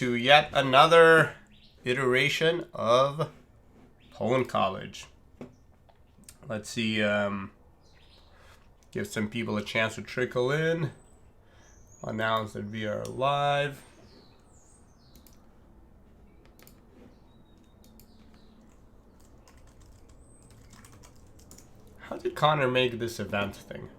To yet another iteration of College. Let's see, give some people a chance to trickle in. Announce that we are live. How did Connor make this event thing?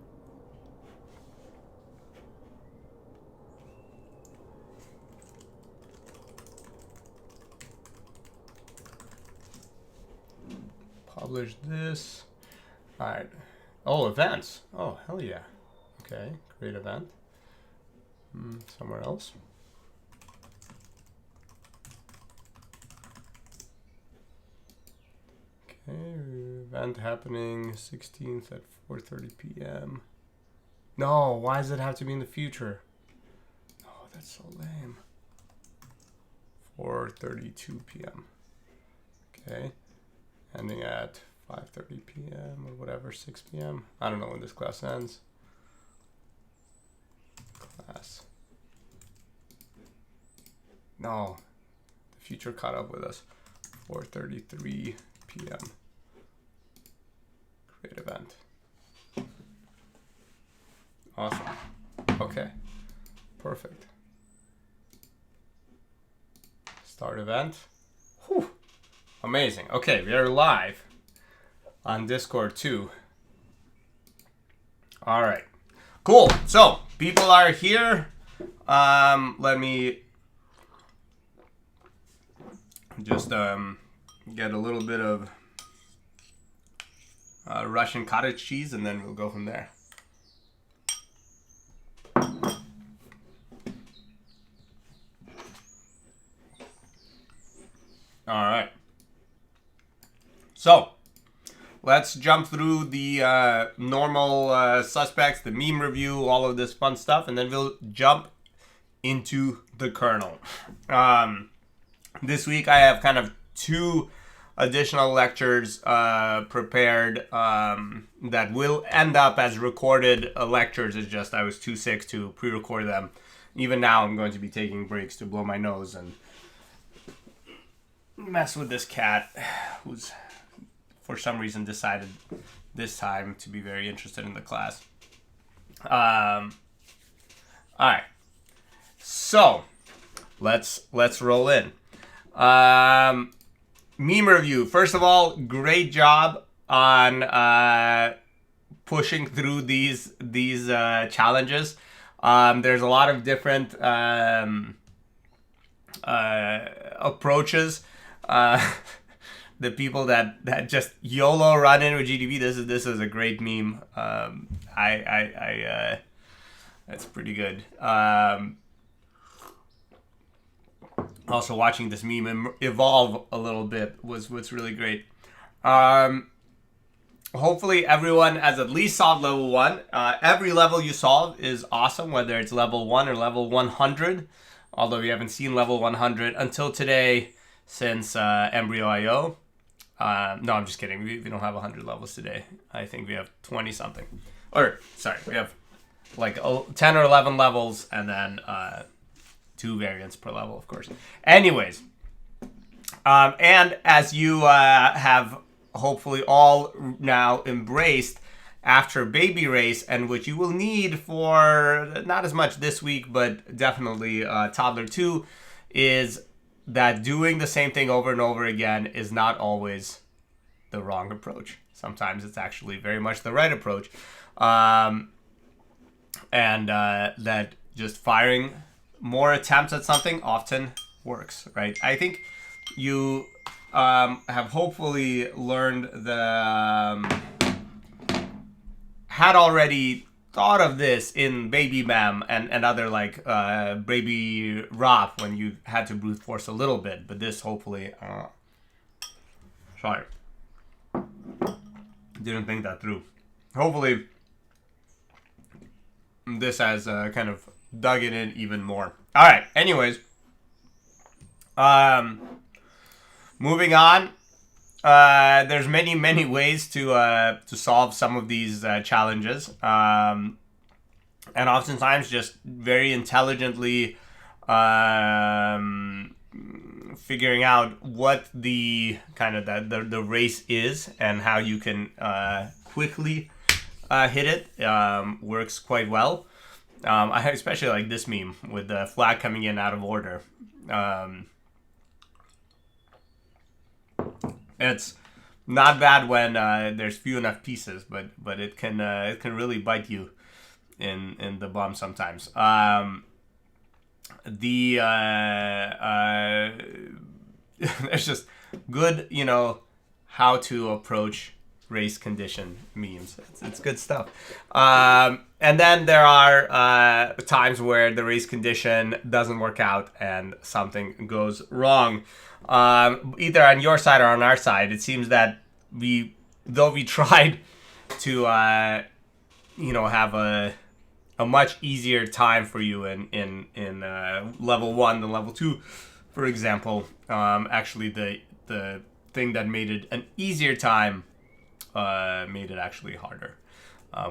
Publish this. All right. Oh, events. Oh, hell yeah. Okay, great event. Somewhere else. Okay, event happening 16th at 4:30 p.m. No, why does it have to be in the future? Oh, that's so lame. 4:32 p.m. Okay. Ending at 5:30 p.m. or whatever, 6 p.m. I don't know when this class ends. Class. No, the future caught up with us. 4:33 p.m. Create event. Awesome. Okay, perfect. Start event. Whew. Amazing. Okay, we are live on Discord too. All right, cool. So people are here. Let me just get a little bit of Russian cottage cheese, and then we'll go from there. All right. So, let's jump through the normal suspects, the meme review, all of this fun stuff, and then we'll jump into the kernel. This week I have kind of 2 additional lectures prepared that will end up as recorded lectures. It's just I was too sick to pre-record them. Even now I'm going to be taking breaks to blow my nose and mess with this cat who's for some reason decided this time to be very interested in the class. All right, so let's roll in. Meme review. First of all, great job on pushing through these challenges. There's a lot of different approaches. The people that just YOLO run in with GDB. This is a great meme. That's pretty good. Also watching this meme evolve a little bit was what's really great. Hopefully everyone has at least solved level 1. Every level you solve is awesome, whether it's level 1 or level 100. Although we haven't seen level 100 until today since Embryo.io. No, I'm just kidding. We don't have 100 levels today. I think we have 20 something. Or, sorry, we have like 10 or 11 levels and then 2 variants per level, of course. Anyways, and as you have hopefully all now embraced after baby race, and which you will need for not as much this week, but definitely toddler 2, is that doing the same thing over and over again is not always the wrong approach. Sometimes it's actually very much the right approach. And that just firing more attempts at something often works, right? I think you have hopefully learned had already thought of this in Baby Mem and other like Baby Rop when you had to brute force a little bit, but this hopefully sorry, didn't think that through. Hopefully this has kind of dug it in even more. All right, anyways, moving on. There's many ways to solve some of these challenges, and oftentimes just very intelligently figuring out what the kind of the race is and how you can quickly hit it works quite well. I especially like this meme with the flag coming in out of order. It's not bad when there's few enough pieces, but it can really bite you in the bum sometimes. There's just good, how to approach race condition memes. It's good stuff. And then there are times where the race condition doesn't work out and something goes wrong. Either on your side or on our side. It seems that though we tried to have a much easier time for you in level 1 than level 2, for example. Actually, the thing that made it an easier time made it actually harder,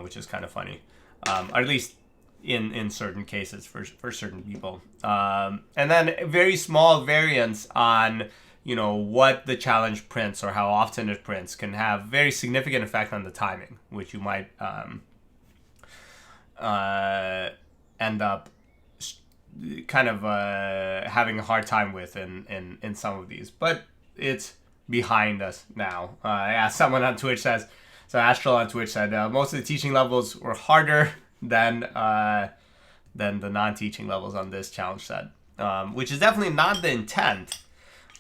which is kind of funny, or at least in certain cases for certain people. And then very small variants on what the challenge prints or how often it prints can have very significant effect on the timing, which you might end up kind of having a hard time with in some of these. But it's behind us now. Someone on Twitch says, so Astral on Twitch said, most of the teaching levels were harder than the non-teaching levels on this challenge set, which is definitely not the intent.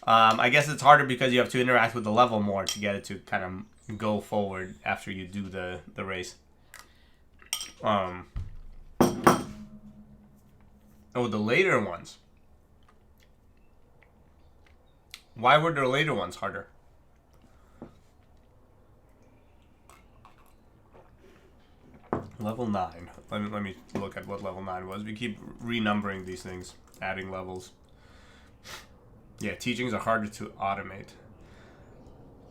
I guess it's harder because you have to interact with the level more to get it to kind of go forward after you do the race. The later ones. Why were the later ones harder? Level 9. Let me look at what level 9 was. We keep renumbering these things, adding levels. Yeah, teachings are harder to automate.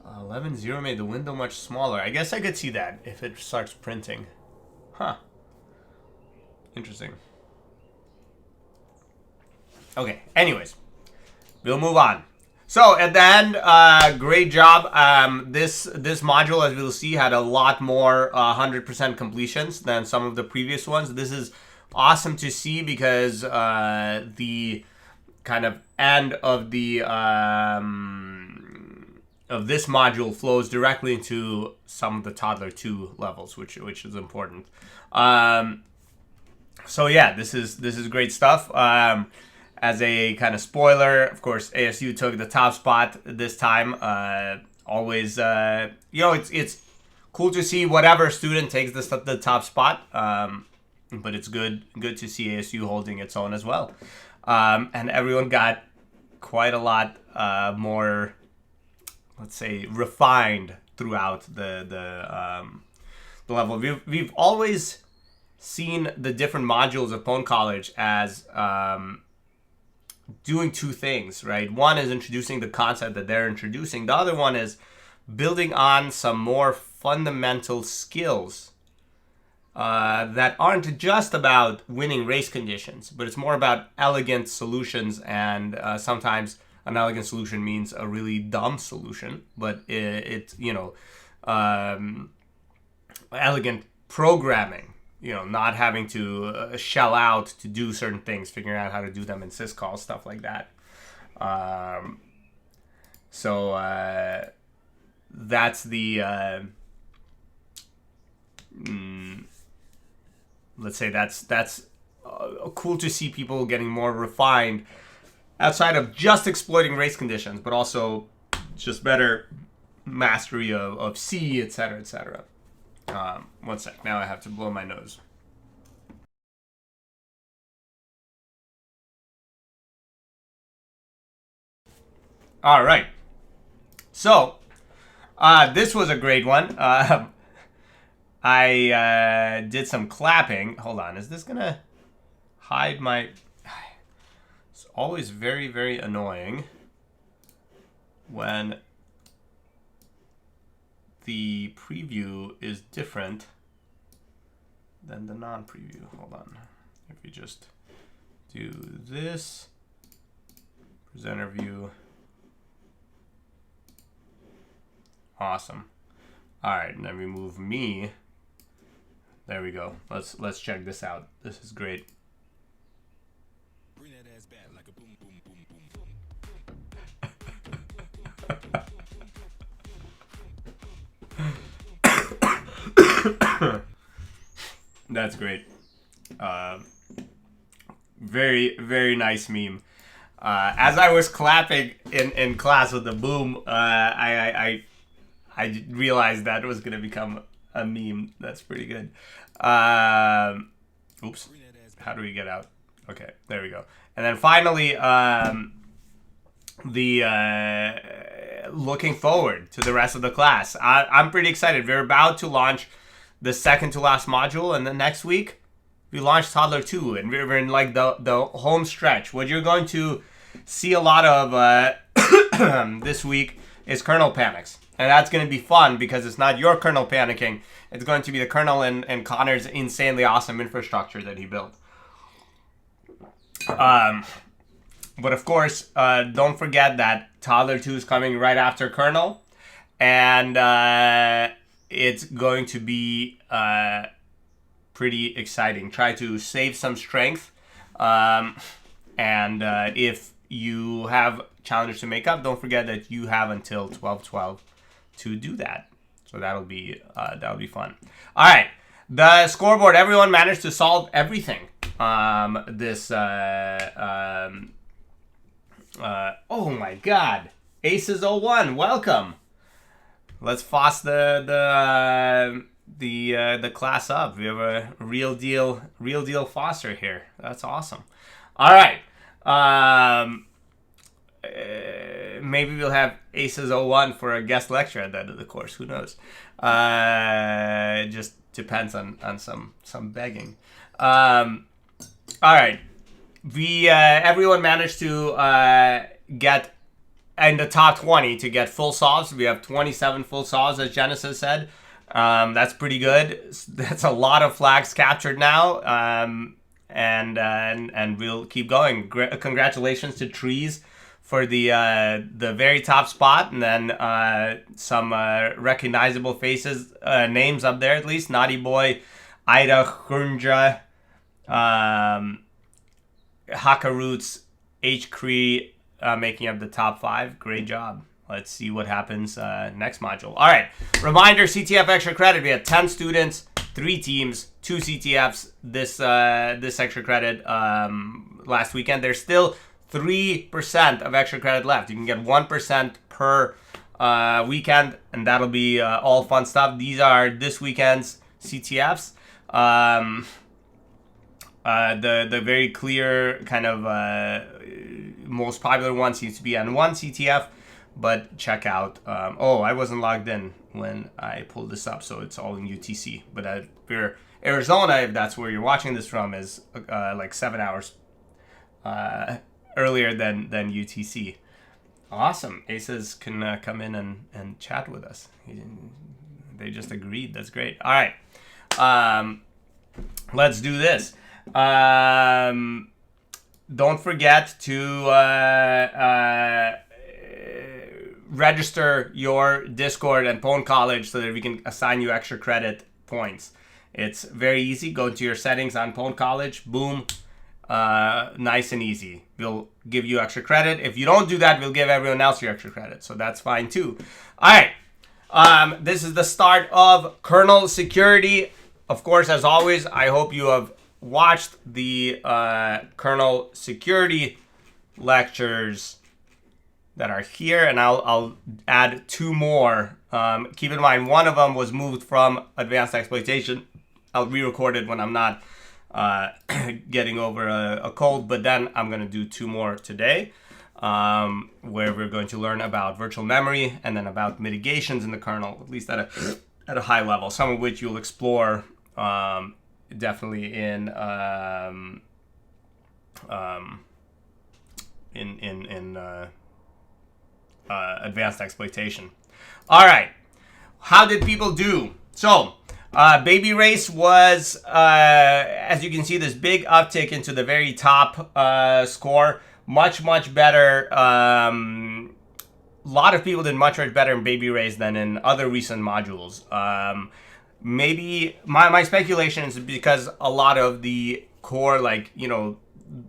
11.0 made the window much smaller. I guess I could see that if it starts printing. Huh. Interesting. Okay, anyways. We'll move on. So, at the end, great job. This module, as we'll see, had a lot more 100% completions than some of the previous ones. This is awesome to see because the kind of end of the of this module flows directly into some of the Toddler 2 levels, which is important. So yeah, this is great stuff. As a kind of spoiler, of course, ASU took the top spot this time. Always, it's cool to see whatever student takes the top spot. But it's good to see ASU holding its own as well. And everyone got quite a lot more, let's say, refined throughout the level. We've always seen the different modules of pwn.college as doing two things, right? One is introducing the concept that they're introducing. The other one is building on some more fundamental skills that aren't just about winning race conditions, but it's more about elegant solutions. And sometimes an elegant solution means a really dumb solution, but it's elegant programming. Not having to shell out to do certain things, figuring out how to do them in syscall, stuff like that. So that's the, let's say that's cool to see people getting more refined outside of just exploiting race conditions, but also just better mastery of C, etc., etc. One sec. Now I have to blow my nose. All right. So, this was a great one. I did some clapping. Hold on. Is this going to hide my... It's always very, very annoying when the preview is different than the non-preview. Hold on. If you just do this. Presenter view. Awesome. All right, and then remove me. There we go. Let's check this out. This is great. Bring that ass back like a boom, boom, boom, boom. That's great. Very, very nice meme. As I was clapping in class with the boom, I realized that it was going to become a meme. That's pretty good. Oops. How do we get out? Okay, there we go. And then finally, looking forward to the rest of the class. I'm pretty excited. We're about to launch the second to last module, and then next week we launch Toddler 2, and we're in like the home stretch. What you're going to see a lot of this week is kernel panics. And that's going to be fun because it's not your kernel panicking. It's going to be the kernel and Connor's insanely awesome infrastructure that he built. But of course, don't forget that Toddler 2 is coming right after kernel. And it's going to be pretty exciting. Try to save some strength. And if you have challenges to make up, don't forget that you have until 12/12 to do that. So that'll be fun. All right, the scoreboard. Everyone managed to solve everything. Oh my God, Aces 01, welcome. Let's FOSS the class up. We have a real deal FOSSer here. That's awesome. All right. Maybe we'll have Aces 01 for a guest lecture at the end of the course. Who knows? It just depends on some begging. All right. Everyone managed to get in the top 20 to get full solves. We have 27 full solves, as Genesis said. That's pretty good. That's a lot of flags captured now. And we'll keep going. Congratulations to Trees for the very top spot, and then some recognizable faces, names up there at least. Naughty Boy, Ida Khurnja, Hakaroots, H. Cree, making up the top 5. Great job. Let's see what happens next module. All right. Reminder, CTF extra credit. We had 10 students, 3 teams, 2 CTFs this extra credit last weekend. There's still 3% of extra credit left. You can get 1% per weekend, and that'll be all fun stuff. These are this weekend's CTFs. The very clear kind of most popular one seems to be N1 CTF, but check out. I wasn't logged in when I pulled this up, so it's all in UTC. But we're Arizona, if that's where you're watching this from, is like 7 hours earlier than UTC. Awesome. Aces can come in and chat with us. They just agreed. That's great. All right. Let's do this. Don't forget to register your Discord and pwn.college so that we can assign you extra credit points. It's very easy. Go to your settings on pwn.college. Boom. Nice and easy. We'll give you extra credit. If you don't do that, we'll give everyone else your extra credit. So that's fine too. All right. This is the start of kernel security. Of course, as always, I hope you have watched the kernel security lectures that are here, and I'll add 2 more. Keep in mind, one of them was moved from advanced exploitation. I'll re-record it when I'm not getting over a cold, but then I'm going to do 2 more today, where we're going to learn about virtual memory and then about mitigations in the kernel, at least at a high level, some of which you'll explore definitely in advanced exploitation. All right, how did people do? So Baby race was, as you can see, this big uptick into the very top score. Much better. A lot of people did much better in baby race than in other recent modules. Maybe my speculation is because a lot of the core, like, you know,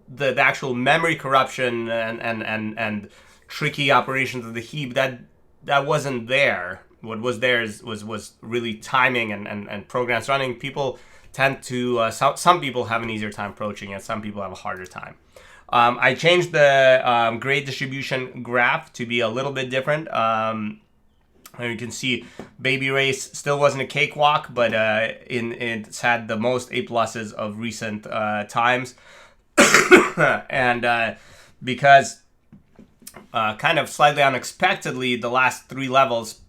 the actual memory corruption and tricky operations of the heap, that wasn't there. What was there was really timing and programs running. People tend to some people have an easier time approaching it. Some people have a harder time. I changed the grade distribution graph to be a little bit different. You can see baby race still wasn't a cakewalk, but it's had the most A pluses of recent times. And because kind of slightly unexpectedly, the last 3 levels,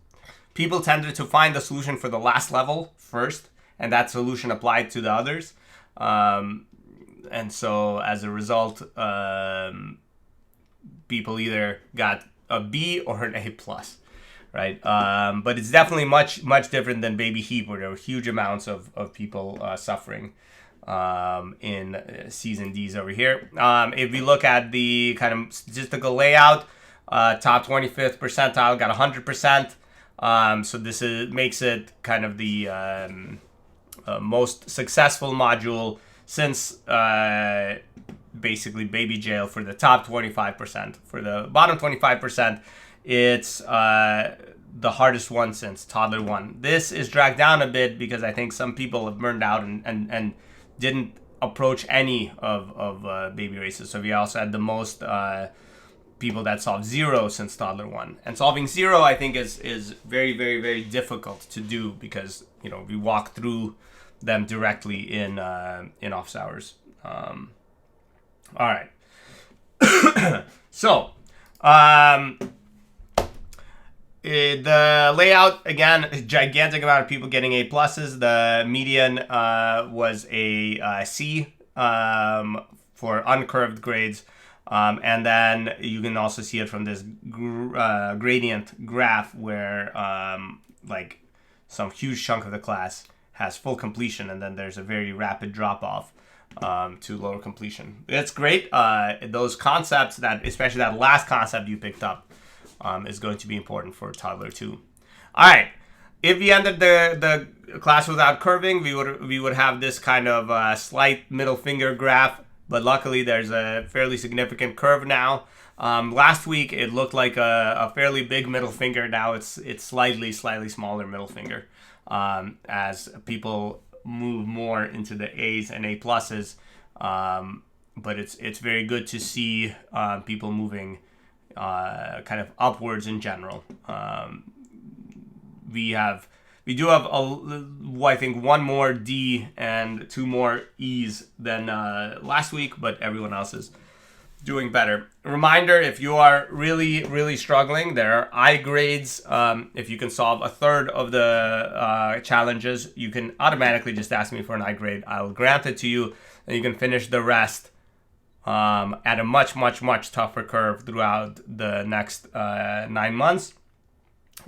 people tended to find the solution for the last level first, and that solution applied to the others. And so as a result, people either got a B or an A plus, right? But it's definitely much different than Baby Heap, where there were huge amounts of people suffering in C's and D's over here. If we look at the kind of statistical layout, top 25th percentile got 100%. So this makes it kind of the most successful module since basically Baby Jail for the top 25%. For the bottom 25%, it's the hardest one since Toddler 1. This is dragged down a bit because I think some people have burned out and didn't approach any of baby races. So we also had the most people that solved 0 since Toddler 1. And solving 0, I think, is very difficult to do because, you know, we walk through them directly in office hours. All right. So the layout, again, a gigantic amount of people getting A pluses. The median was a C for uncurved grades. And then you can also see it from this gradient graph where like some huge chunk of the class has full completion, and then there's a very rapid drop off to lower completion. It's great. Those concepts, that especially that last concept you picked up, is going to be important for Toddler 2. All right. If we ended the class without curving, we would have this kind of slight middle finger graph, but luckily there's a fairly significant curve now. Last week it looked like a fairly big middle finger. Now it's slightly smaller middle finger as people move more into the A's and A pluses. But it's very good to see people moving kind of upwards in general. We do have I think 1 more D and 2 more E's than last week, but everyone else is doing better. Reminder, if you are really struggling, there are I grades. If you can solve a third of the challenges, you can automatically just ask me for an I grade. I'll grant it to you, and you can finish the rest at a much tougher curve throughout the next 9 months.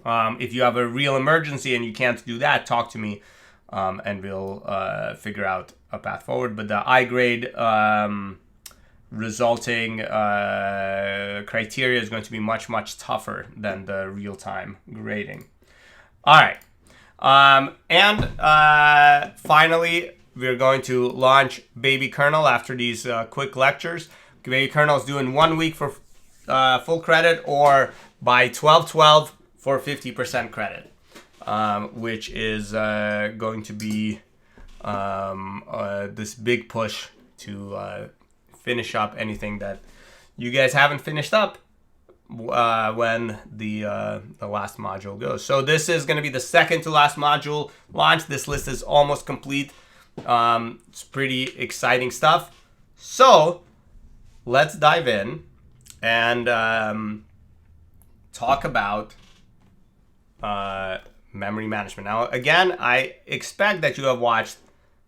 If you have a real emergency and you can't do that, talk to me, and we'll figure out a path forward. But the I grade resulting criteria is going to be much tougher than the real-time grading. All right. And finally, we're going to launch Baby Kernel after these quick lectures. Baby Kernel is doing 1 week for full credit, or by 12/12 for 50% credit, which is going to be this big push to finish up anything that you guys haven't finished up when the last module goes. So this is going to be the second to last module launch. This list is almost complete. It's pretty exciting stuff. So let's dive in and talk about memory management. Now, again, I expect that you have watched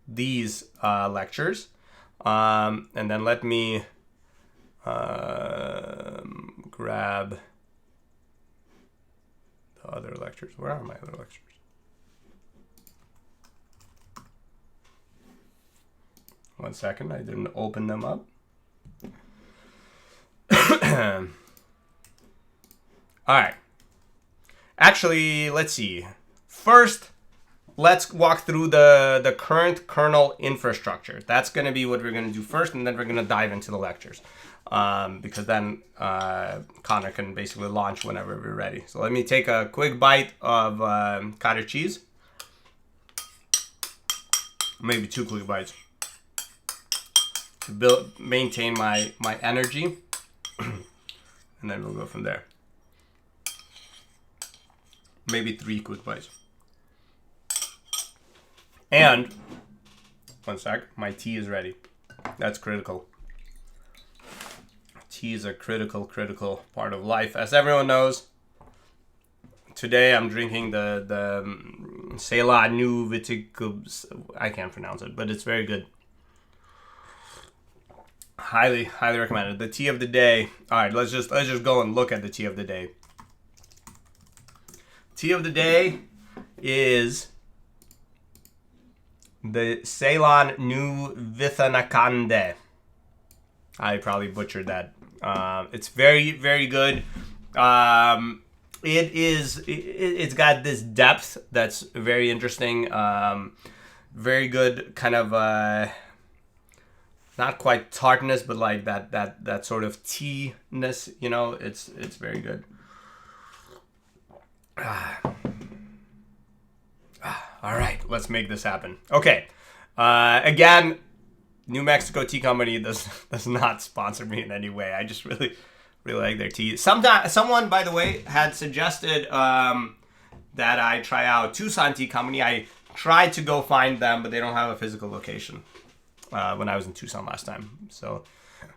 these lectures. And then let me grab the other lectures. Where are my other lectures? 1 second, I didn't open them up. All right. Actually, let's see. First, let's walk through the current kernel infrastructure. That's going to be what we're going to do first, and then we're going to dive into the lectures. Because then Connor can basically launch whenever we're ready. So let me take a quick bite of cottage cheese. Maybe 2 quick bites to maintain my energy. And then we'll go from there. Maybe 3 quick bites. And 1 sec, my tea is ready. That's critical. Tea is a critical part of life, as everyone knows. Today I'm drinking the Ceylon New Viticus. I can't pronounce it, but it's very good. Highly recommended. The tea of the day. All right, let's just go and look at the tea of the day. Tea of the day is the Ceylon New Vithanakande. I probably butchered that. It's very good. It's got this depth that's very interesting. Very good kind of not quite tartness, but like that sort of tea-ness, you know. It's very good. All right, let's make this happen. Okay. Again, New Mexico Tea Company does not sponsor me in any way. I just really like their tea. Someone, by the way, had suggested that I try out Tucson Tea Company. I tried to go find them, but they don't have a physical location when I was in Tucson last time. So,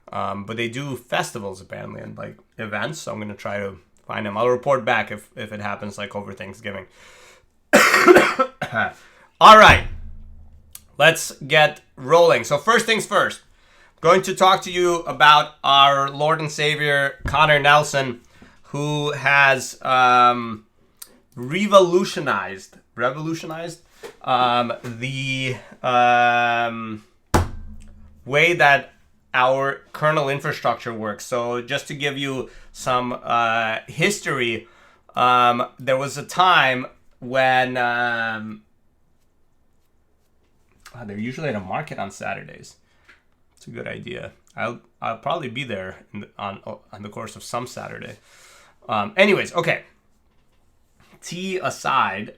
but they do festivals apparently and like events. So I'm gonna try to find them. I'll report back if it happens like over Thanksgiving. All right, let's get rolling. So first things first, I'm going to talk to you about our Lord and Savior Connor Nelson, who has revolutionized the way that our kernel infrastructure works. So just to give you some history, there was a time when they're usually at a market on Saturdays. It's a good idea. I'll probably be there on the course of some Saturday. Anyways, okay. Tea aside,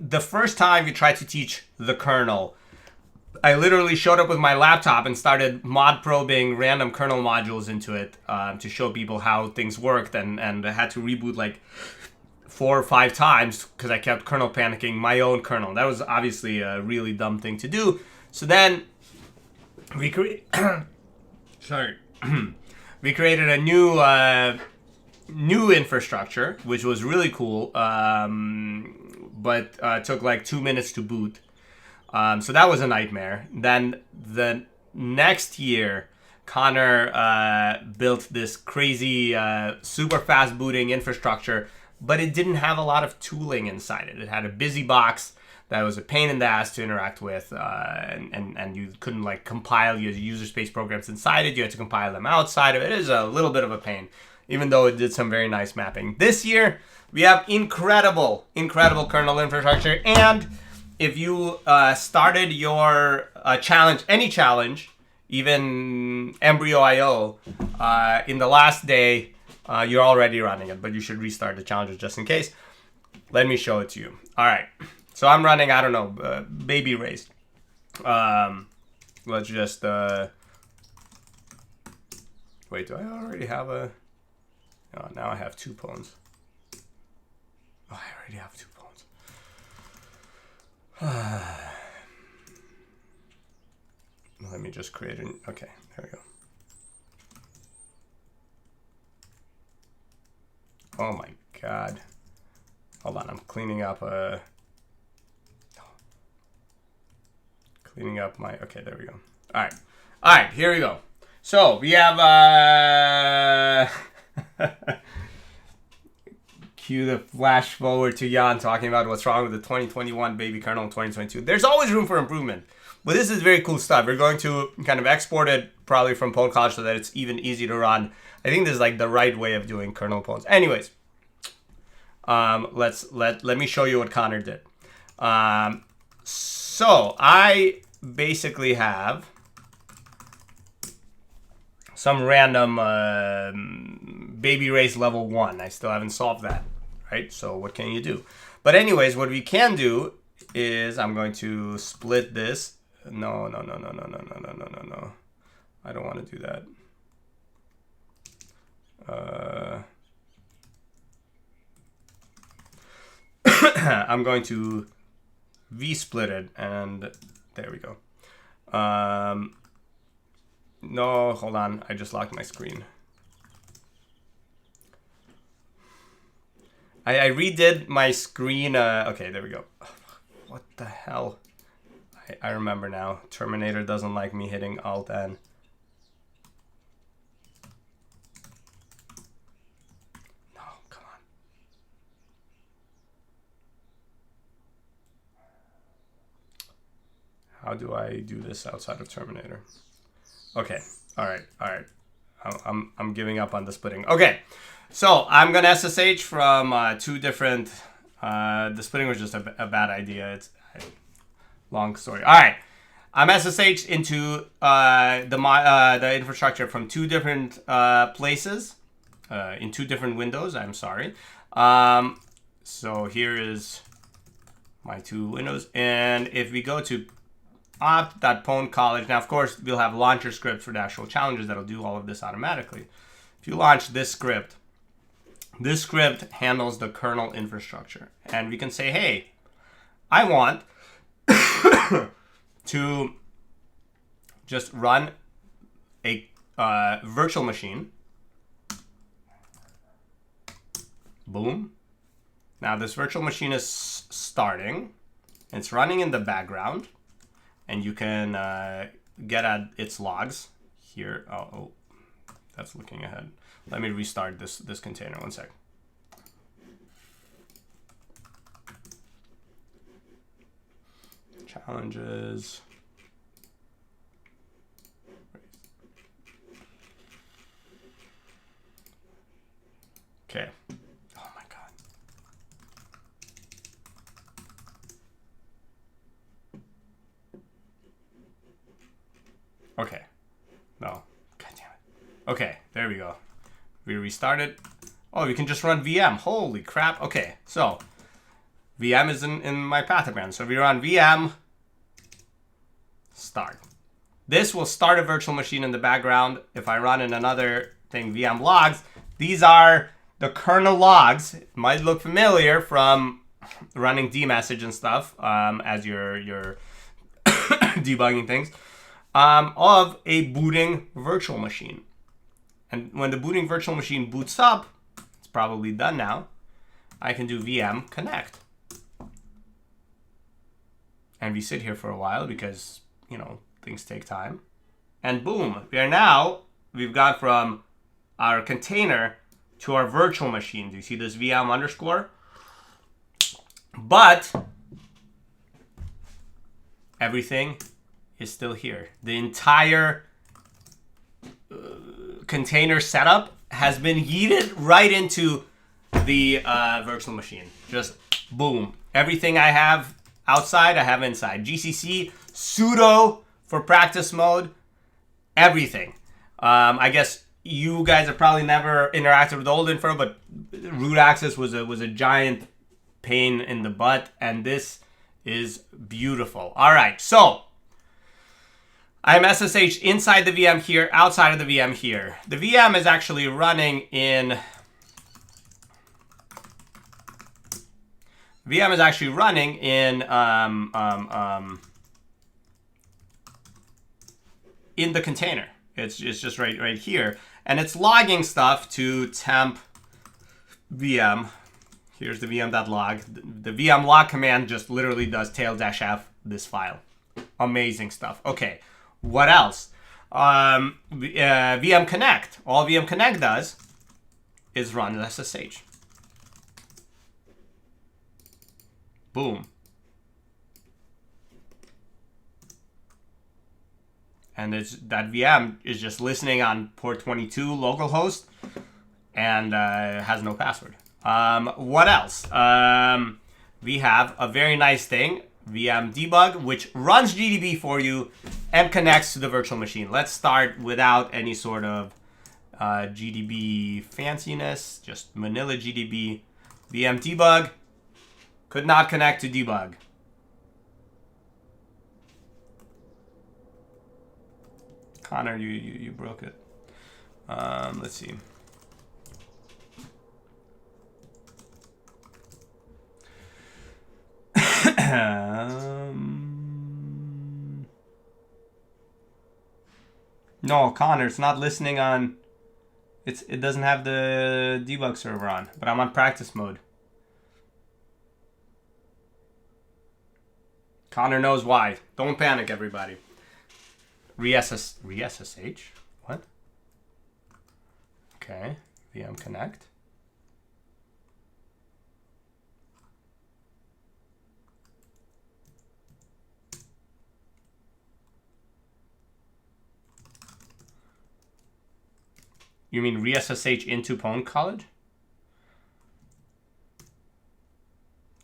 the first time we tried to teach the kernel, I literally showed up with my laptop and started mod probing random kernel modules into it to show people how things worked, and I had to reboot like 4 or 5 times because I kept kernel panicking my own kernel. That was obviously a really dumb thing to do. So then we we created a new infrastructure, which was really cool, but took like 2 minutes to boot. So that was a nightmare. Then the next year, Connor built this crazy, super fast booting infrastructure, but it didn't have a lot of tooling inside it. It had a busy box that was a pain in the ass to interact with, and you couldn't like compile your user space programs inside it. You had to compile them outside of it. It is a little bit of a pain, even though it did some very nice mapping. This year, we have incredible kernel infrastructure, and if you started your challenge, any challenge, even Embryo.io, in the last day, you're already running it, but you should restart the challenges just in case. Let me show it to you. All right. So I'm running, I don't know, baby race. Let's just, wait, do I already have a, oh, now I have 2 pawns. Oh, I already have 2 pawns. Let me just create an, okay, there we go. Oh my God. Hold on, I'm cleaning up my, okay, there we go. All right, here we go. So we have Cue the flash forward to Jan talking about what's wrong with the 2021 baby kernel in 2022. There's always room for improvement. But this is very cool stuff. We're going to kind of export it probably from pwn.college so that it's even easy to run. I think this is like the right way of doing kernel pwns. Anyways, let me show you what Connor did. So I basically have some random baby race level 1. I still haven't solved that, right? So what can you do? But anyways, what we can do is I'm going to split this. No. I don't want to do that. I'm going to v-split it, and there we go. No, hold on. I just locked my screen. I redid my screen. Okay, there we go. What the hell? I remember now. Terminator doesn't like me hitting Alt-N. No, come on. How do I do this outside of Terminator? Okay, all right. I'm giving up on the splitting. Okay, so I'm gonna SSH from 2 different. The splitting was just a bad idea. It's long story. All right, I'm SSH into the infrastructure from 2 different places, in 2 different windows. I'm sorry. So here is my 2 windows, and if we go to opt.pwn.college, now of course we'll have launcher scripts for the actual challenges that'll do all of this automatically. If you launch this script handles the kernel infrastructure, and we can say, hey, I want to just run a virtual machine. Boom. Now this virtual machine is starting. It's running in the background, and you can get at its logs here. Oh, that's looking ahead. Let me restart this container. One sec. Challenges. Okay. Oh my God. Okay. No. God damn it. Okay, there we go. We restarted. Oh, you can just run VM. Holy crap. Okay, so VM is in my pathogram. So we run VM start. This will start a virtual machine in the background. If I run in another thing, VM logs, these are the kernel logs. It might look familiar from running dmessage and stuff as you're debugging things of a booting virtual machine. And when the booting virtual machine boots up, it's probably done now, I can do VM connect. And we sit here for a while because, you know, things take time. And boom, we've gone from our container to our virtual machine. Do you see this VM underscore? But everything is still here. The entire container setup has been yeeted right into the virtual machine. Just boom. Everything I have outside, I have inside. GCC, sudo for practice mode, everything. I guess you guys have probably never interacted with old info, but root access was a giant pain in the butt, and this is beautiful. All right, so I'm SSH inside the VM here, outside of the VM here. The VM is actually running in in the container. It's just right here, and it's logging stuff to temp VM. Here's the VM.log. The VM log command just literally does tail-f this file. Amazing stuff. Okay, what else? VM connect. All VM connect does is run SSH. Boom. And that VM is just listening on port 22 localhost and has no password. What else? We have a very nice thing, VM Debug, which runs GDB for you and connects to the virtual machine. Let's start without any sort of GDB fanciness, just Manila GDB. VM Debug could not connect to debug. Connor, you broke it. Let's see. No, Connor, it's not listening on. It doesn't have the debug server on, but I'm on practice mode. Connor knows why. Don't panic, everybody. Re-SSH? What? Okay. VM Connect. You mean re-SSH into pwn.college?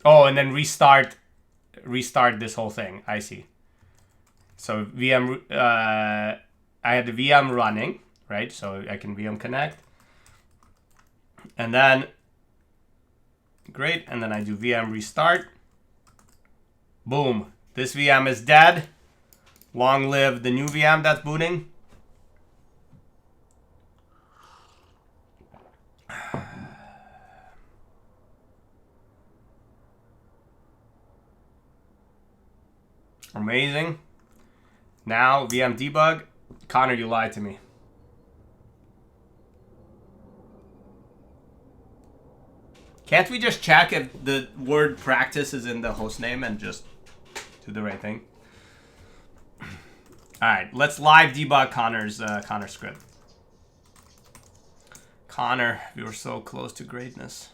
Oh, and then restart this whole thing. I see. So VM, I had the VM running, right? So I can VM connect. And then, great. And then I do VM restart. Boom. This VM is dead. Long live the new VM that's booting. Amazing. Now, VM debug. Connor, you lied to me. Can't we just check if the word practice is in the host name and just do the right thing? All right, let's live debug Connor's script. Connor, you were so close to greatness.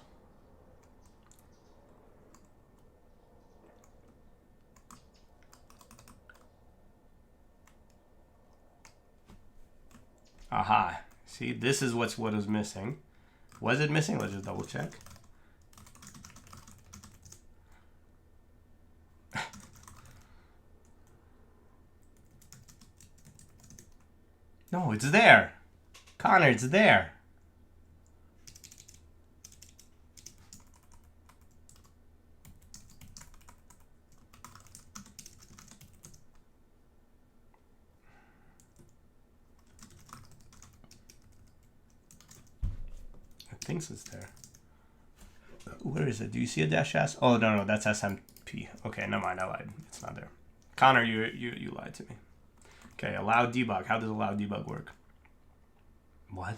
Aha. See, this is what was missing. Was it missing? Let's just double check. No, it's there. Connor, it's there. Thinks it's there. Where is it? Do you see a dash S? Oh, no, that's SMP. Okay, never mind, I lied. It's not there. Connor, you lied to me. Okay, allow debug. How does allow debug work? What?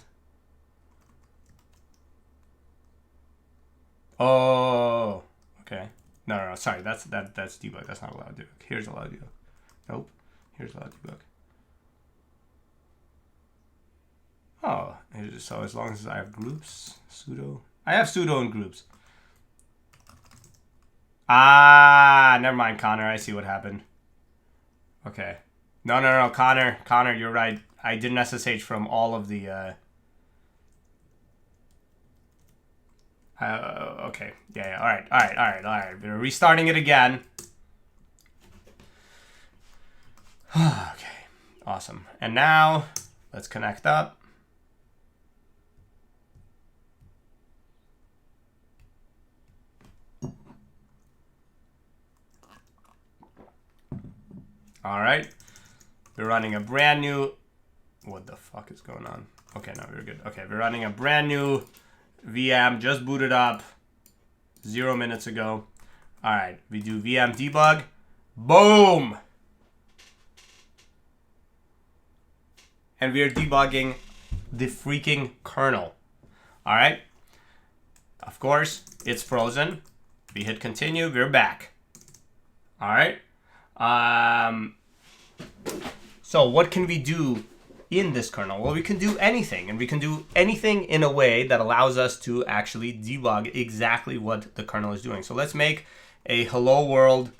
Oh, okay. No, sorry, that's debug. That's not allow debug. Here's allow debug. Nope. Here's allow debug. Oh, so as long as I have groups, sudo. I have sudo in groups. Ah, never mind, Connor. I see what happened. Okay. No, Connor, you're right. I didn't SSH from all of the. Okay. Yeah. All right. We're restarting it again. Okay. Awesome. And now let's connect up. All right, we're running a brand new, what the fuck is going on? Okay, no, we're good. Okay, we're running a brand new VM, just booted up 0 minutes ago. All right, we do VM debug, boom. And we are debugging the freaking kernel. All right, of course, it's frozen. We hit continue, we're back. All right. So what can we do in this kernel? Well, we can do anything, and we can do anything in a way that allows us to actually debug exactly what the kernel is doing. So let's make a hello world,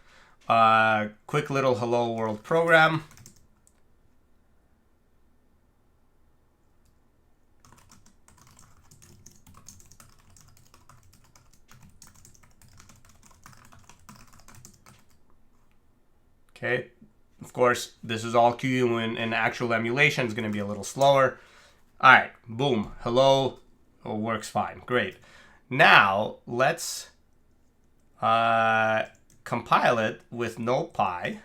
quick little hello world program. Okay, of course, this is all QEMU and actual emulation is going to be a little slower. All right, boom, hello, works fine, great. Now let's compile it with NoPy.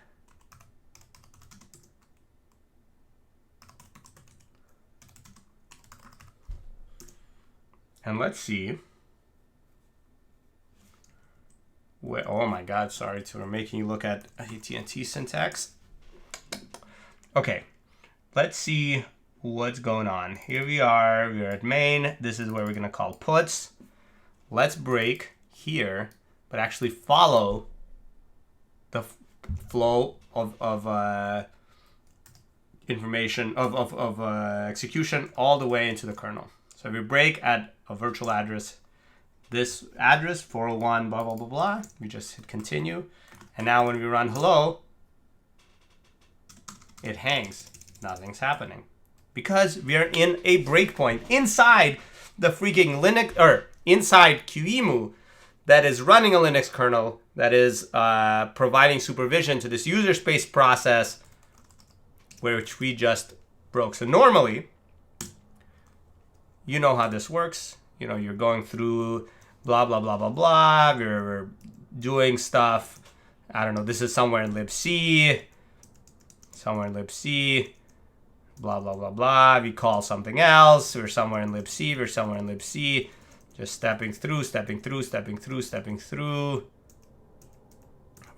And let's see. Oh my God, sorry, we're making you look at AT&T syntax. Okay, let's see what's going on. Here we are at main. This is where we're gonna call puts. Let's break here, but actually follow the flow of information, of execution all the way into the kernel. So if we break at a virtual address, this address 401 blah blah blah blah, we just hit continue, and now when we run hello, it hangs. Nothing's happening because we are in a breakpoint inside the freaking Linux, or inside QEMU, that is running a Linux kernel, that is providing supervision to this user space process, which we just broke. So normally, you know how this works. You know, you're going through blah, blah, blah, blah, blah. We're doing stuff. I don't know. This is somewhere in libc. Somewhere in libc. Blah, blah, blah, blah. We call something else. We're somewhere in libc. We're somewhere in libc. Just stepping through, stepping through, stepping through, stepping through.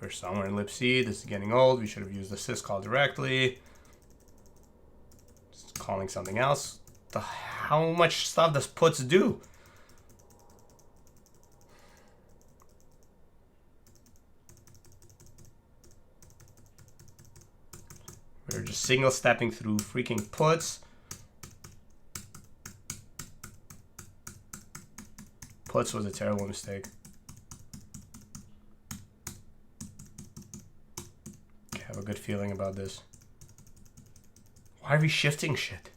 We're somewhere in libc. This is getting old. We should have used the syscall directly. Just calling something else. How much stuff does puts do? We're just single stepping through freaking puts. Puts was a terrible mistake. Okay, I have a good feeling about this. Why are we shifting shit?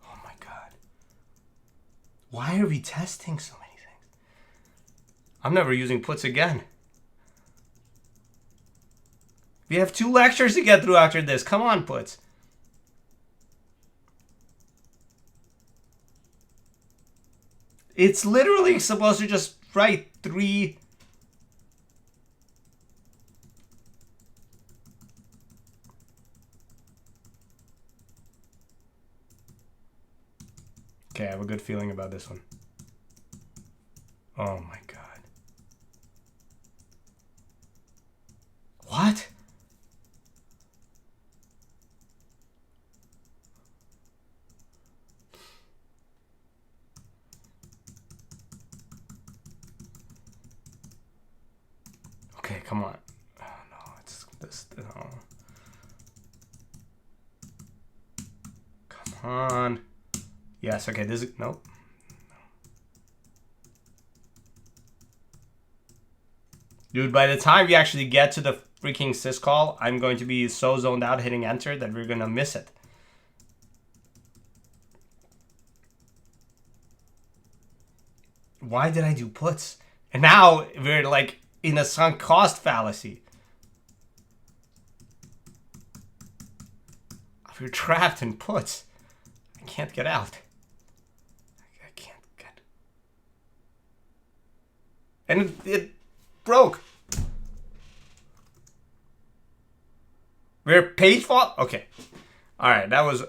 Oh my God. Why are we testing so many things? I'm never using puts again. We have 2 lectures to get through after this. Come on, puts. It's literally supposed to just write 3. Okay, I have a good feeling about this one. Oh my God. What? Okay, come on. Oh no, it's this. No. Come on. Yes, okay, this is, nope. Dude, by the time we actually get to the freaking syscall, I'm going to be so zoned out hitting enter that we're gonna miss it. Why did I do puts? And now we're like in a sunk cost fallacy. We're trapped in puts. I can't get out. I can't get. And it broke. We're page fault. Okay. All right. That was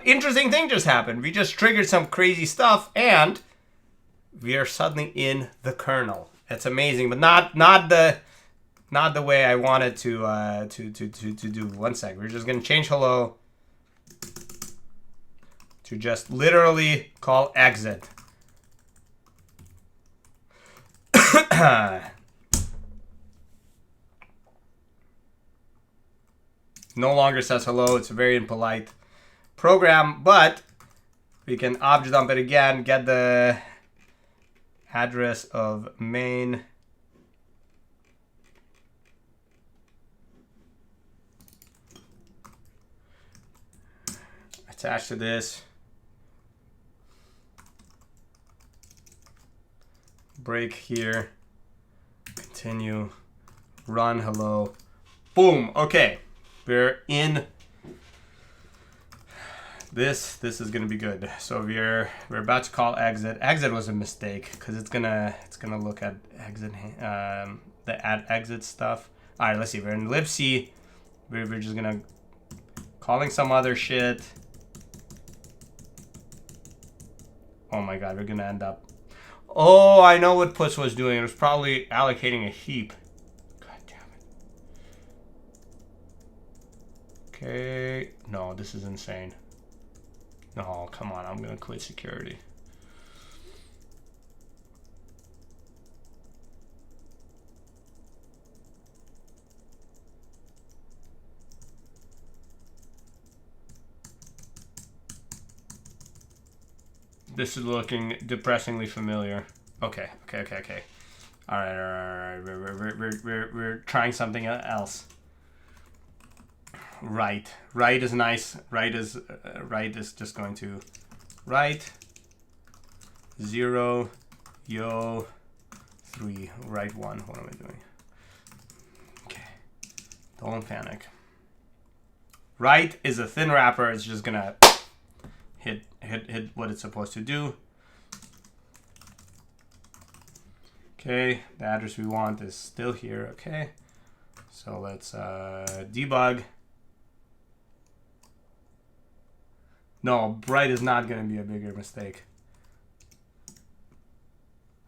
interesting thing just happened. We just triggered some crazy stuff, and we are suddenly in the kernel. It's amazing, but not the way I wanted to do. One sec. We're just gonna change hello to just literally call exit. No longer says hello. It's a very impolite program, but we can object dump it again, get the address of main attach to this. Break here. Continue. Run. Hello. Boom. Okay. We're in. This is gonna be good. So we're about to call exit. Exit was a mistake because it's gonna look at exit the add exit stuff. All right, let's see. We're in libc. We're just gonna calling some other shit. Oh my god, we're gonna end up. Oh, I know what puts was doing. It was probably allocating a heap. God damn it. Okay. No, this is insane. No, come on. I'm going to quit security. This is looking depressingly familiar. Okay. All right. We're trying something else. Right is nice. Right is just going to right 0 yo 3 right 1. What am I doing? Okay, don't panic. Right is a thin wrapper. It's just gonna hit what it's supposed to do. Okay, the address we want is still here. Okay, so let's debug. No, bright is not going to be a bigger mistake.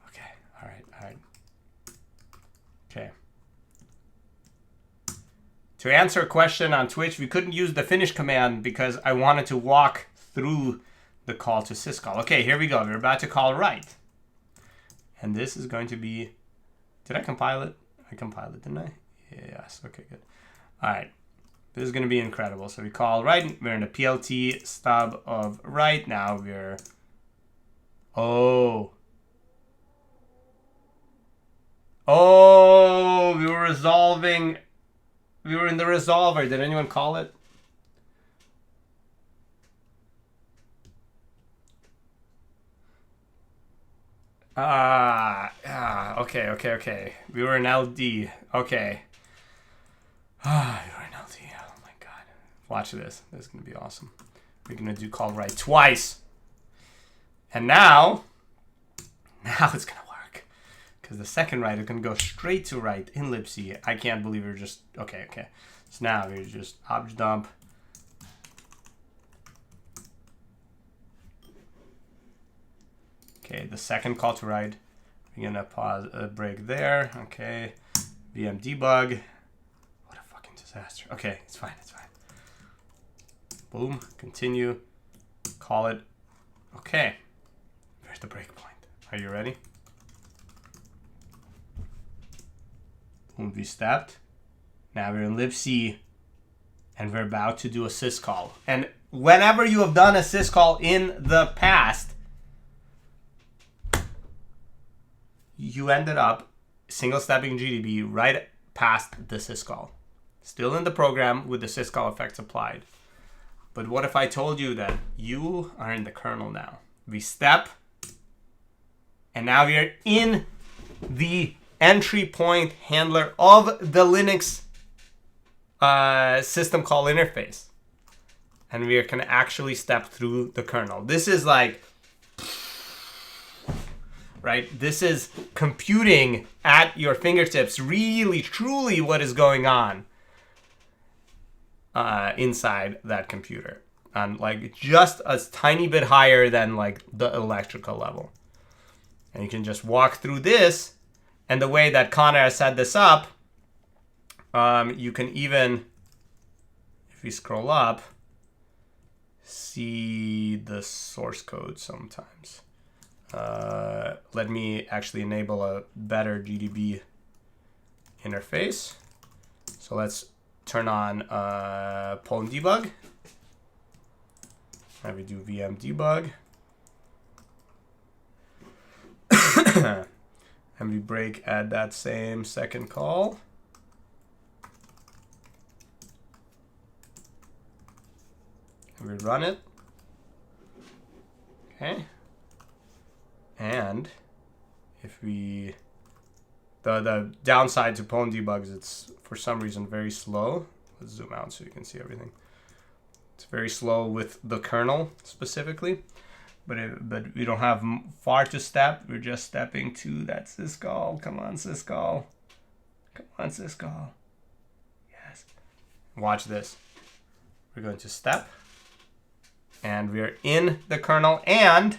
Okay, all right. Okay. To answer a question on Twitch, we couldn't use the finish command because I wanted to walk through the call to syscall. Okay, here we go. We're about to call write. And this is going to be... Did I compile it? I compiled it, didn't I? Yes, okay, good. All right. This is going to be incredible. So we call write. We're in a PLT stub of write. Now we're... Oh, we were resolving... We were in the resolver. Did anyone call it? Okay. We were in LD. Okay. We were in LD. Oh my god. Watch this. This is going to be awesome. We're going to do call write twice. And now it's going to work. Because the second write is going to go straight to write in libc. I can't believe we're just... Okay. So now we're just obj dump. Okay, the second call to write. We're going to pause a break there. Okay. VM debug. What a fucking disaster. Okay, it's fine. Boom. Continue. Call it. Okay. Where's the breakpoint? Are you ready? Boom, we stepped. Now we're in libc. And we're about to do a syscall. And whenever you have done a syscall in the past, you ended up single-stepping GDB right past the syscall. Still in the program with the syscall effects applied. But what if I told you that you are in the kernel now? We step, and now we are in the entry point handler of the Linux system call interface. And we can actually step through the kernel. This is like... Right? This is computing at your fingertips, really, truly what is going on inside that computer. And like just a tiny bit higher than like the electrical level. And you can just walk through this. And the way that Connor set this up, you can even, if we scroll up, see the source code sometimes. Let me actually enable a better GDB interface. So let's turn on pwn debug. And we do VM debug. And we break at that same second call. And we run it. Okay. And if we, the downside to pwn debug is it's for some reason very slow. Let's zoom out so you can see everything. It's very slow with the kernel specifically, but we don't have far to step. We're just stepping to that syscall. Come on, syscall. Come on, syscall. Yes. Watch this. We're going to step, and we're in the kernel, and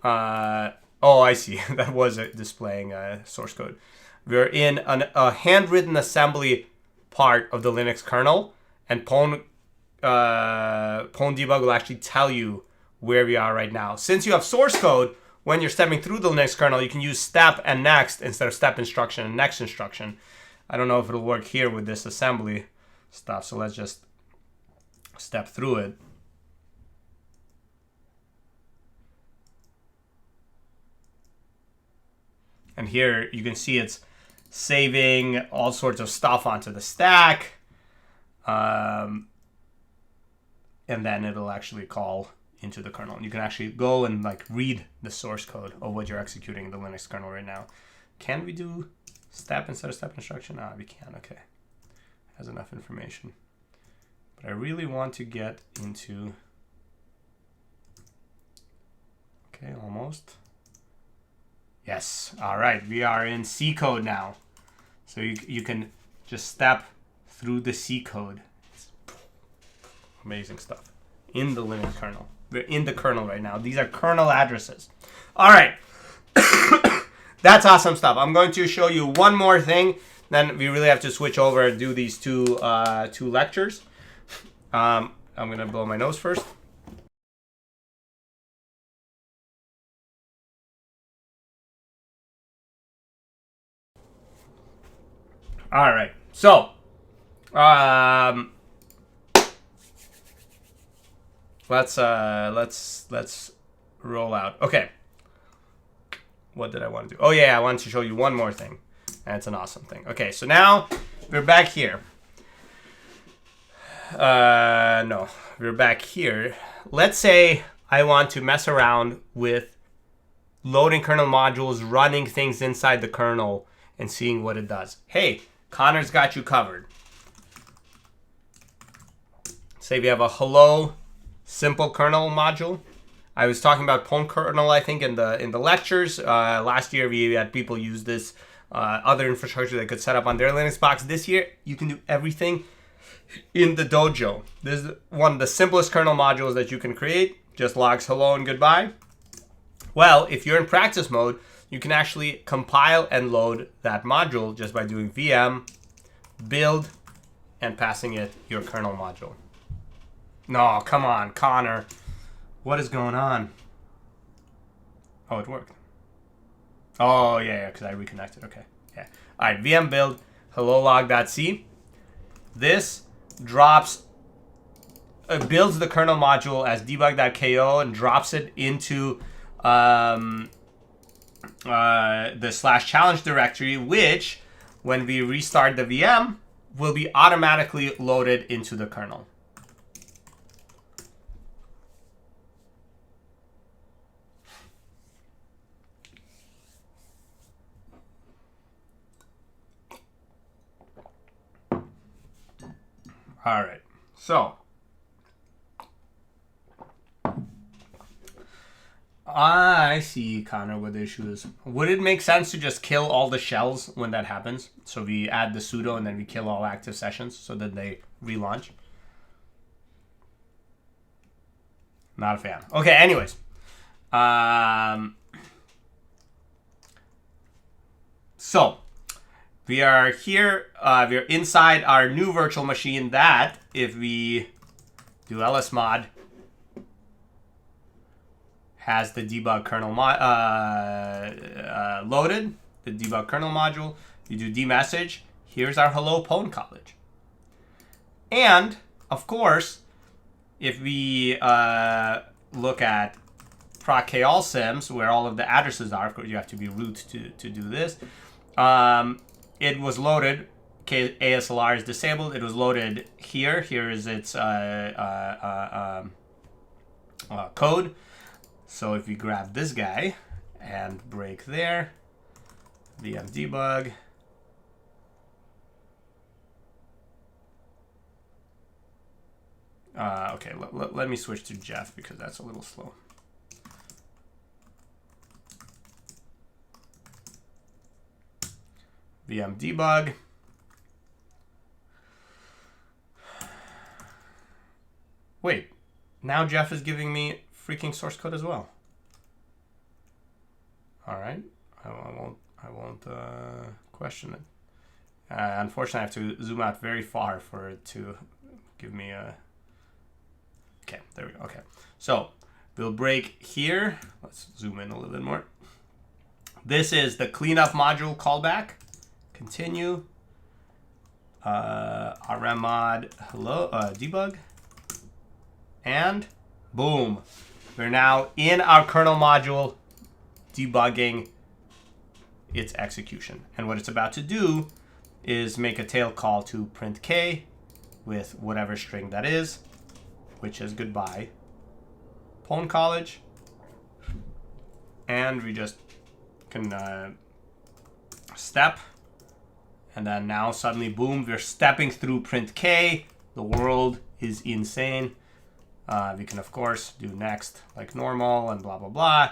oh, I see. That was displaying source code. We're in a handwritten assembly part of the Linux kernel, and pwn debug will actually tell you where we are right now. Since you have source code, when you're stepping through the Linux kernel, you can use step and next instead of step instruction and next instruction. I don't know if it'll work here with this assembly stuff, so let's just step through it. And here you can see it's saving all sorts of stuff onto the stack. And then it'll actually call into the kernel. And you can actually go and like read the source code of what you're executing in the Linux kernel right now. Can we do step instead of step instruction? Ah, we can. Okay. Has enough information. But I really want to get into... Okay, almost. Yes. All right. We are in C code now. So you can just step through the C code. It's amazing stuff. In the Linux kernel. We're in the kernel right now. These are kernel addresses. All right. That's awesome stuff. I'm going to show you one more thing. Then we really have to switch over and do these two lectures. I'm going to blow my nose first. All right, so let's roll out. Okay, what did I want to do? Oh yeah, I wanted to show you one more thing, and it's an awesome thing. Okay, so now we're back here. No, we're back here. Let's say I want to mess around with loading kernel modules, running things inside the kernel, and seeing what it does. Hey, Connor's got you covered. Say we have a hello simple kernel module. I was talking about pwn kernel, I think, in the lectures. Last year we had people use this other infrastructure they could set up on their Linux box. This year you can do everything in the dojo. This is one of the simplest kernel modules that you can create. Just logs hello and goodbye. Well, if you're in practice mode, you can actually compile and load that module just by doing VM, build, and passing it your kernel module. No, come on, Connor. What is going on? Oh, it worked. Oh, yeah, because I reconnected. Okay, yeah. All right, VM build hello-log.c. This drops, builds the kernel module as debug.ko and drops it into the /challenge directory, which, when we restart the VM, will be automatically loaded into the kernel. All right, so I see, Connor, what the issue is. Would it make sense to just kill all the shells when that happens? So we add the sudo and then we kill all active sessions so that they relaunch? Not a fan. Okay, anyways. So we are here. We're inside our new virtual machine that, if we do lsmod, has the debug kernel loaded, the debug kernel module. You do dmessage. Here's our hello pwn.college. And, of course, if we look at proc_k_all_syms, where all of the addresses are, of course, you have to be root to do this. It was loaded. ASLR is disabled. It was loaded here. Here is its code. So if we grab this guy and break there, VM debug, okay, let me switch to Jeff because that's a little slow. VM debug. Wait, now Jeff is giving me freaking source code as well. All right, I won't question it. Unfortunately, I have to zoom out very far for it to give me a. Okay, there we go. Okay, so we'll break here. Let's zoom in a little bit more. This is the cleanup module callback. Continue. rmmod hello debug, and boom, we're now in our kernel module debugging its execution. And what it's about to do is make a tail call to print k with whatever string that is, which is goodbye pwn.college, and we just can step, and then now suddenly boom, we're stepping through print k. The world is insane. We can of course do next like normal and blah blah blah,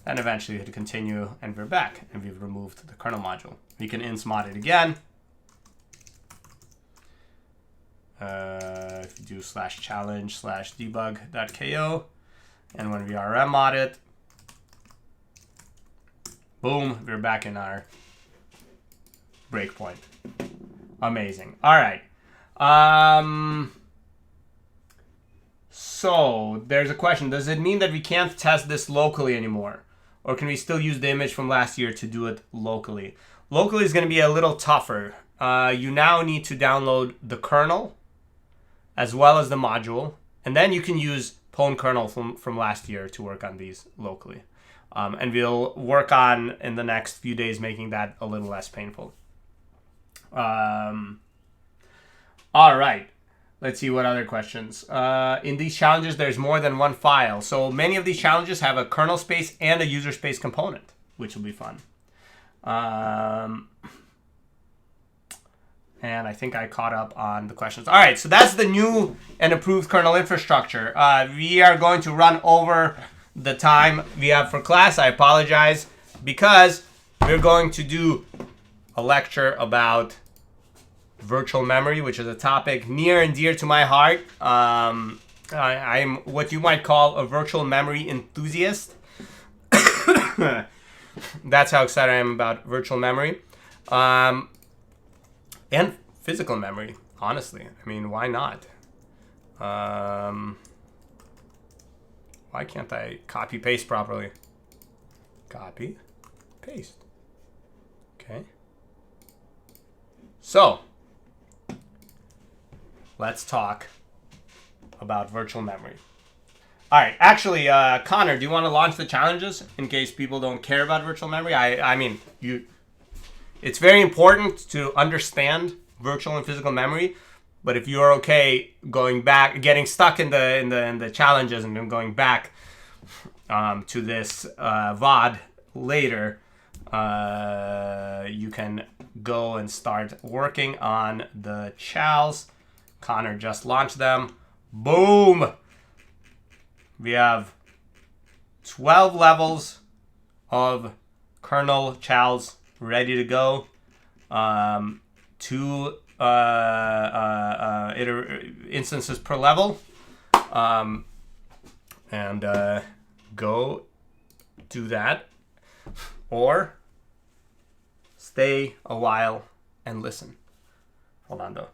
and eventually hit continue, and we're back, and we've removed the kernel module. We can insmod it again. If you do /challenge/debug.ko, and when we rmmod it, boom, we're back in our breakpoint. Amazing. All right. So there's a question. Does it mean that we can't test this locally anymore? Or can we still use the image from last year to do it locally? Locally is going to be a little tougher. You now need to download the kernel as well as the module. And then you can use pwn kernel from last year to work on these locally. And we'll work on, in the next few days, making that a little less painful. All right. Let's see what other questions. In these challenges, there's more than one file. So many of these challenges have a kernel space and a user space component, which will be fun. And I think I caught up on the questions. All right, so that's the new and improved kernel infrastructure. We are going to run over the time we have for class. I apologize, because we're going to do a lecture about virtual memory, which is a topic near and dear to my heart. I'm what you might call a virtual memory enthusiast. That's how excited I am about virtual memory. And physical memory, honestly. I mean, why not? Why can't I copy paste properly? Copy, paste. Okay. So, let's talk about virtual memory. All right, actually, Connor, do you want to launch the challenges in case people don't care about virtual memory? I mean, it's very important to understand virtual and physical memory, but if you're okay going back, getting stuck in the challenges and then going back to this VOD later, you can go and start working on the chals. Connor just launched them. Boom! We have 12 levels of kernel chals ready to go. 2 instances per level. And go do that. Or stay a while and listen. Hold on, though.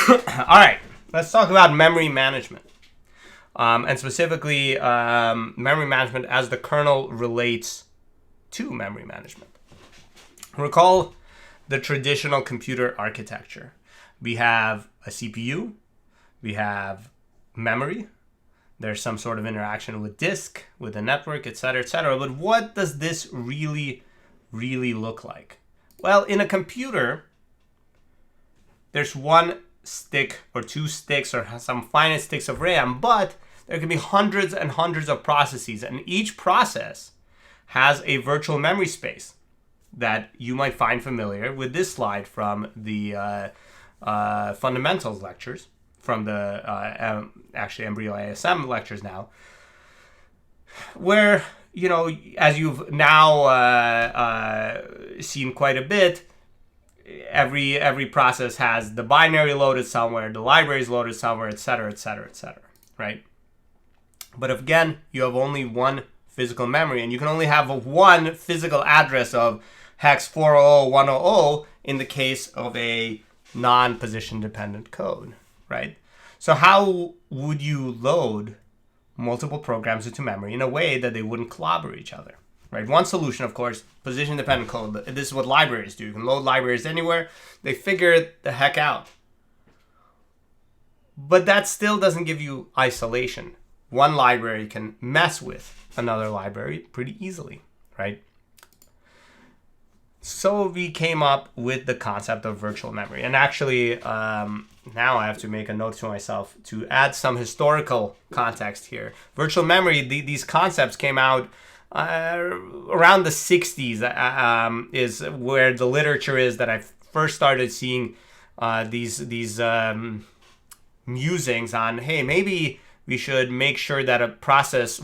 All right, let's talk about memory management. And specifically, memory management as the kernel relates to memory management. Recall the traditional computer architecture. We have a CPU, we have memory, there's some sort of interaction with disk, with the network, etc., etc. But what does this really look like? Well, in a computer, there's one stick or 2 sticks or some finite sticks of RAM, but there can be hundreds and hundreds of processes, and each process has a virtual memory space that you might find familiar with this slide from the fundamentals lectures, from the actually Embryo ASM lectures now, where, you know, as you've now seen quite a bit, every process has the binary loaded somewhere, the library is loaded somewhere, etc., etc., etc., right? But again, you have only one physical memory, and you can only have one physical address of hex 400-100 in the case of a non-position dependent code, right? So how would you load multiple programs into memory in a way that they wouldn't clobber each other, right? One solution, of course, position dependent code. This is what libraries do. You can load libraries anywhere. They figure it the heck out. But that still doesn't give you isolation. One library can mess with another library pretty easily, right? So we came up with the concept of virtual memory. And actually, now I have to make a note to myself to add some historical context here. Virtual memory, these concepts came out around the 60s, is where the literature is that I first started seeing these musings on, hey, maybe we should make sure that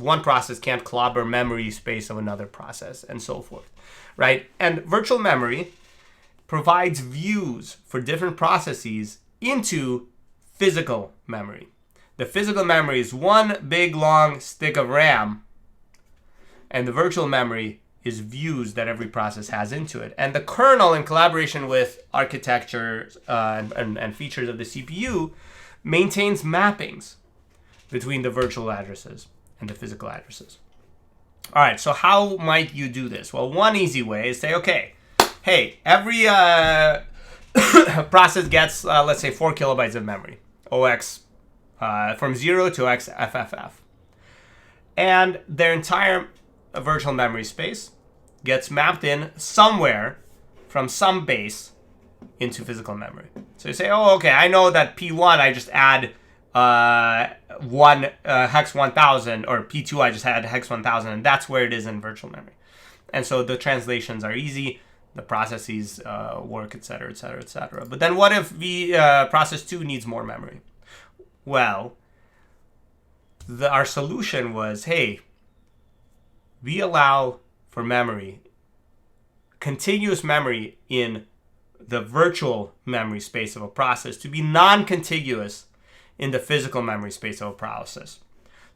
one process can't clobber memory space of another process, and so forth, right? And virtual memory provides views for different processes into physical memory. The physical memory is one big long stick of RAM, and the virtual memory is views that every process has into it. And the kernel, in collaboration with architecture and features of the CPU, maintains mappings between the virtual addresses and the physical addresses. All right, so how might you do this? Well, one easy way is say, okay, hey, every process gets, let's say, 4 kilobytes of memory, OX, from 0 to XFFF. And their entire virtual memory space gets mapped in somewhere from some base into physical memory. So you say, oh, okay, I know that P1, I just add hex 1000, or P2 I just had hex 1000, and that's where it is in virtual memory. And so the translations are easy, the processes work, etc., etc., etc. But then what if process 2 needs more memory? Well, our solution was, hey, we allow for memory, continuous memory in the virtual memory space of a process to be non-contiguous in the physical memory space of a process.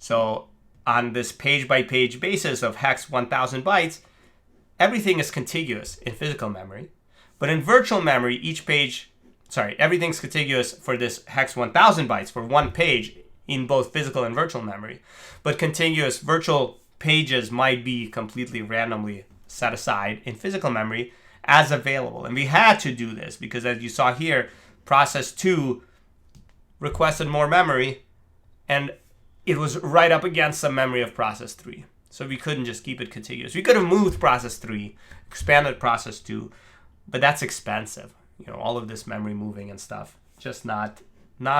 So on this page-by-page basis of hex 1000 bytes, everything is contiguous in physical memory. But in virtual memory, everything's contiguous for this hex 1000 bytes for one page in both physical and virtual memory. But contiguous virtual pages might be completely randomly set aside in physical memory as available. And we had to do this because, as you saw here, process 2 requested more memory, and it was right up against some memory of process 3. So we couldn't just keep it contiguous. We could have moved process 3, expanded process 2, but that's expensive. You know, all of this memory moving and stuff, just not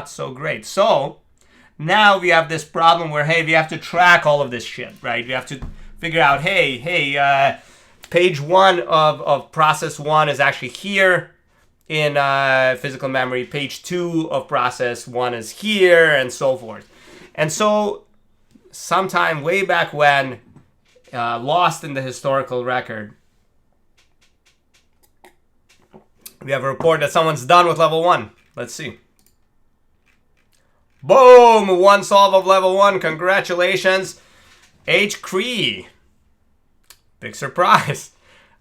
so great. So now we have this problem where, hey, we have to track all of this shit, right? We have to figure out, hey, page 1 of process 1 is actually here in physical memory. Page 2 of process 1 is here, and so forth. And so sometime way back when, lost in the historical record, we have a report that someone's done with level 1. Let's see. Boom! One solve of level 1. Congratulations, H-Cree. Big surprise.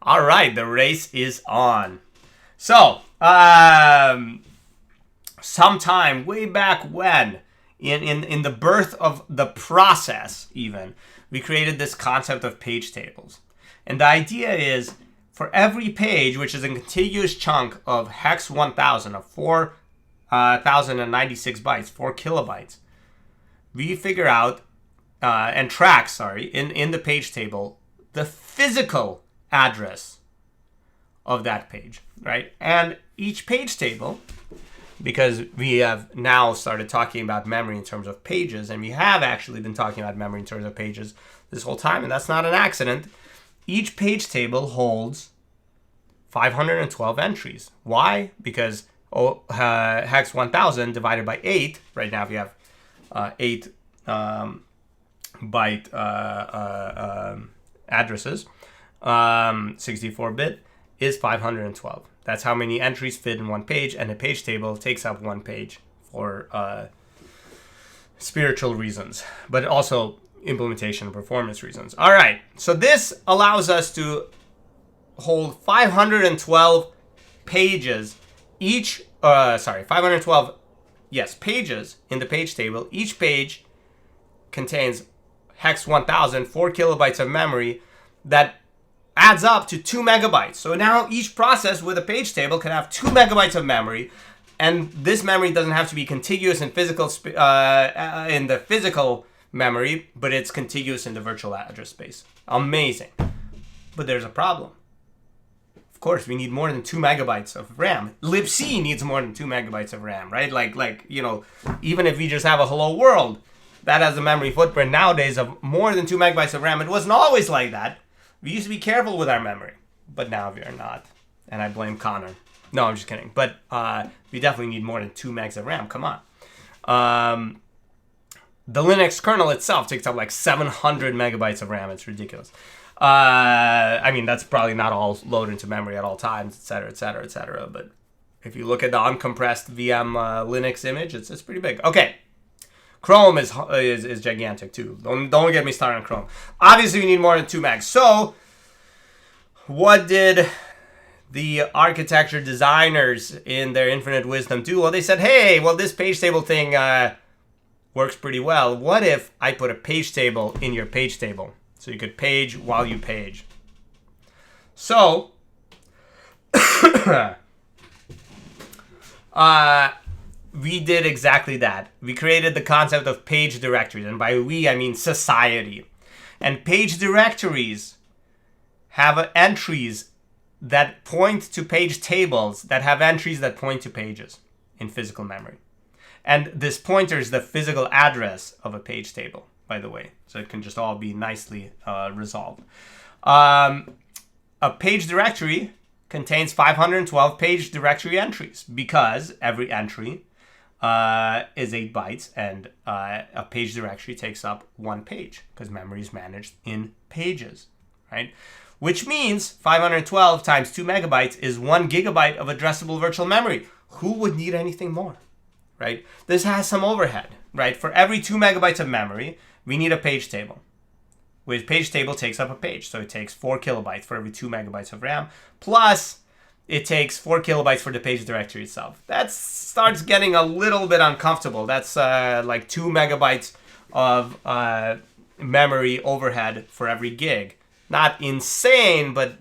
All right, the race is on. So, sometime way back when, in the birth of the process even, we created this concept of page tables. And the idea is, for every page, which is a contiguous chunk of hex 1000, of 4,096 bytes, 4 kilobytes, we figure out, and track, in the page table, the physical address of that page, right? And each page table because we have now started talking about memory in terms of pages, and we have actually been talking about memory in terms of pages this whole time, and that's not an accident. Each page table holds 512 entries. Why? Because hex 1000 divided by 8, right now if you have 8 byte addresses, 64-bit, is 512. That's how many entries fit in one page, and a page table takes up one page for spiritual reasons, but also implementation and performance reasons. All right, so this allows us to hold 512 pages each, 512, pages in the page table. Each page contains hex 1000, 4 kilobytes of memory that adds up to 2 megabytes. So now each process with a page table can have 2 megabytes of memory, and this memory doesn't have to be contiguous in physical in the physical memory, but it's contiguous in the virtual address space. Amazing. But there's a problem. Of course, we need more than 2 megabytes of RAM. libc needs more than 2 megabytes of RAM, right? Like even if we just have a hello world, that has a memory footprint nowadays of more than 2 megabytes of RAM. It wasn't always like that. We used to be careful with our memory, but now we are not. And I blame Connor. No, I'm just kidding. But we definitely need more than 2 megs of RAM. Come on. The Linux kernel itself takes up like 700 megabytes of RAM. It's ridiculous. I mean, that's probably not all loaded into memory at all times, etc., etc., etc. But if you look at the uncompressed VM Linux image, it's pretty big. Okay. Chrome is gigantic too. Don't get me started on Chrome. Obviously, we need more than 2 megs. So, what did the architecture designers in their infinite wisdom do? Well, they said, hey, well, this page table thing works pretty well. What if I put a page table in your page table? So you could page while you page. So, we did exactly that. We created the concept of page directories. And by we, I mean society. And page directories have entries that point to page tables that have entries that point to pages in physical memory. And this pointer is the physical address of a page table, by the way. So it can just all be nicely resolved. A page directory contains 512 page directory entries because every entry is 8 bytes, and a page directory takes up 1 page because memory is managed in pages, right? Which means 512 times 2 megabytes is 1 gigabyte of addressable virtual memory. Who would need anything more, right? This has some overhead, right? For every 2 megabytes of memory, we need a page table. Which page table takes up a page, so it takes 4 kilobytes for every 2 megabytes of RAM, plus it takes 4 kilobytes for the page directory itself. That starts getting a little bit uncomfortable. That's like 2 megabytes of memory overhead for every gig. Not insane, but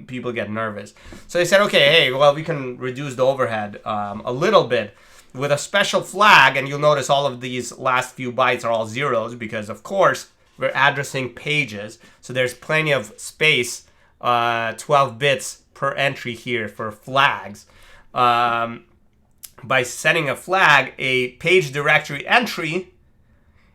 people get nervous. So they said, okay, hey, well, we can reduce the overhead a little bit with a special flag, and you'll notice all of these last few bytes are all zeros because, of course, we're addressing pages. So there's plenty of space, 12 bits per entry here for flags. By setting a flag, a page directory entry,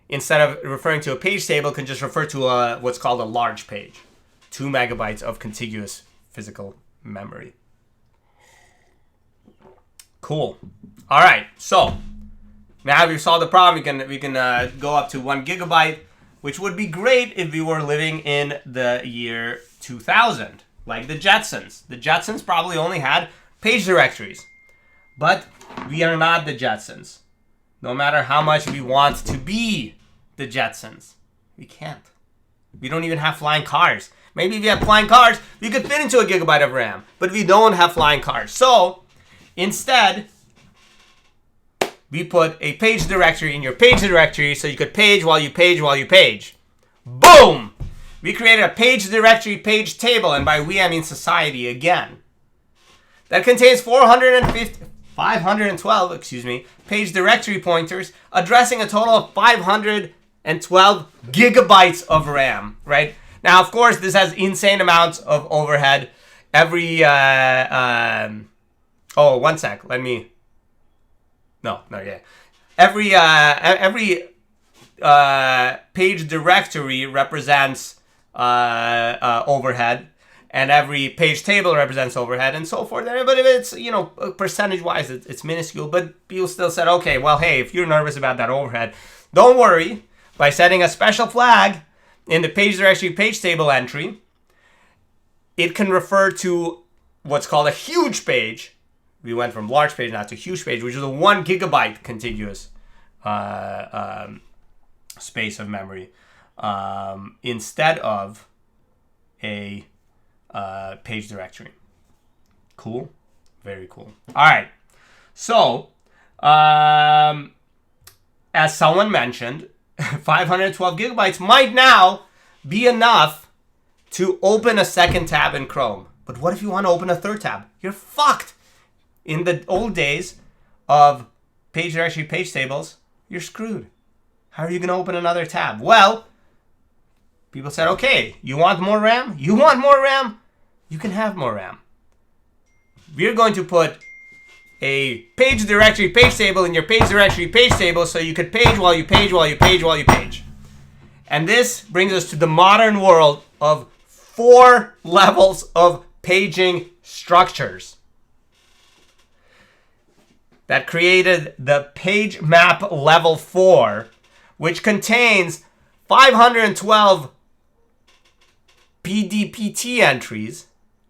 instead of referring to a page table, can just refer to what's called a large page. 2 megabytes of contiguous physical memory. Cool. All right, so now we've solved the problem. We can go up to 1 gigabyte, which would be great if we were living in the year 2000. Like the Jetsons. The Jetsons probably only had page directories. But we are not the Jetsons. No matter how much we want to be the Jetsons, we can't. We don't even have flying cars. Maybe if we have flying cars, we could fit into a gigabyte of RAM. But we don't have flying cars. So, instead, we put a page directory in your page directory so you could page while you page while you page. Boom! We created a page directory page table, and by we I mean society again, that contains 512 page directory pointers addressing a total of 512 gigabytes of RAM, right? Now, of course, this has insane amounts of overhead. Every, one sec, let me yeah. Every page directory represents overhead, and every page table represents overhead, and so forth. But if it's, you know, percentage-wise, it's minuscule. But people still said, okay, well, hey, if you're nervous about that overhead, don't worry. By setting a special flag in the page directory page table entry, it can refer to what's called a huge page. We went from large page now to huge page, which is a 1 gigabyte contiguous space of memory, instead of a page directory. Cool? Very cool. All right. So, as someone mentioned, 512 gigabytes might now be enough to open a second tab in Chrome. But what if you want to open a third tab? You're fucked. In the old days of page directory page tables, you're screwed. How are you going to open another tab? Well, people said, okay, you want more RAM? You want more RAM? You can have more RAM. We're going to put a page directory page table in your page directory page table so you could page while you page while you page while you page. And this brings us to the modern world of 4 levels of paging structures that created the page map level 4, which contains 512 PDPT entries,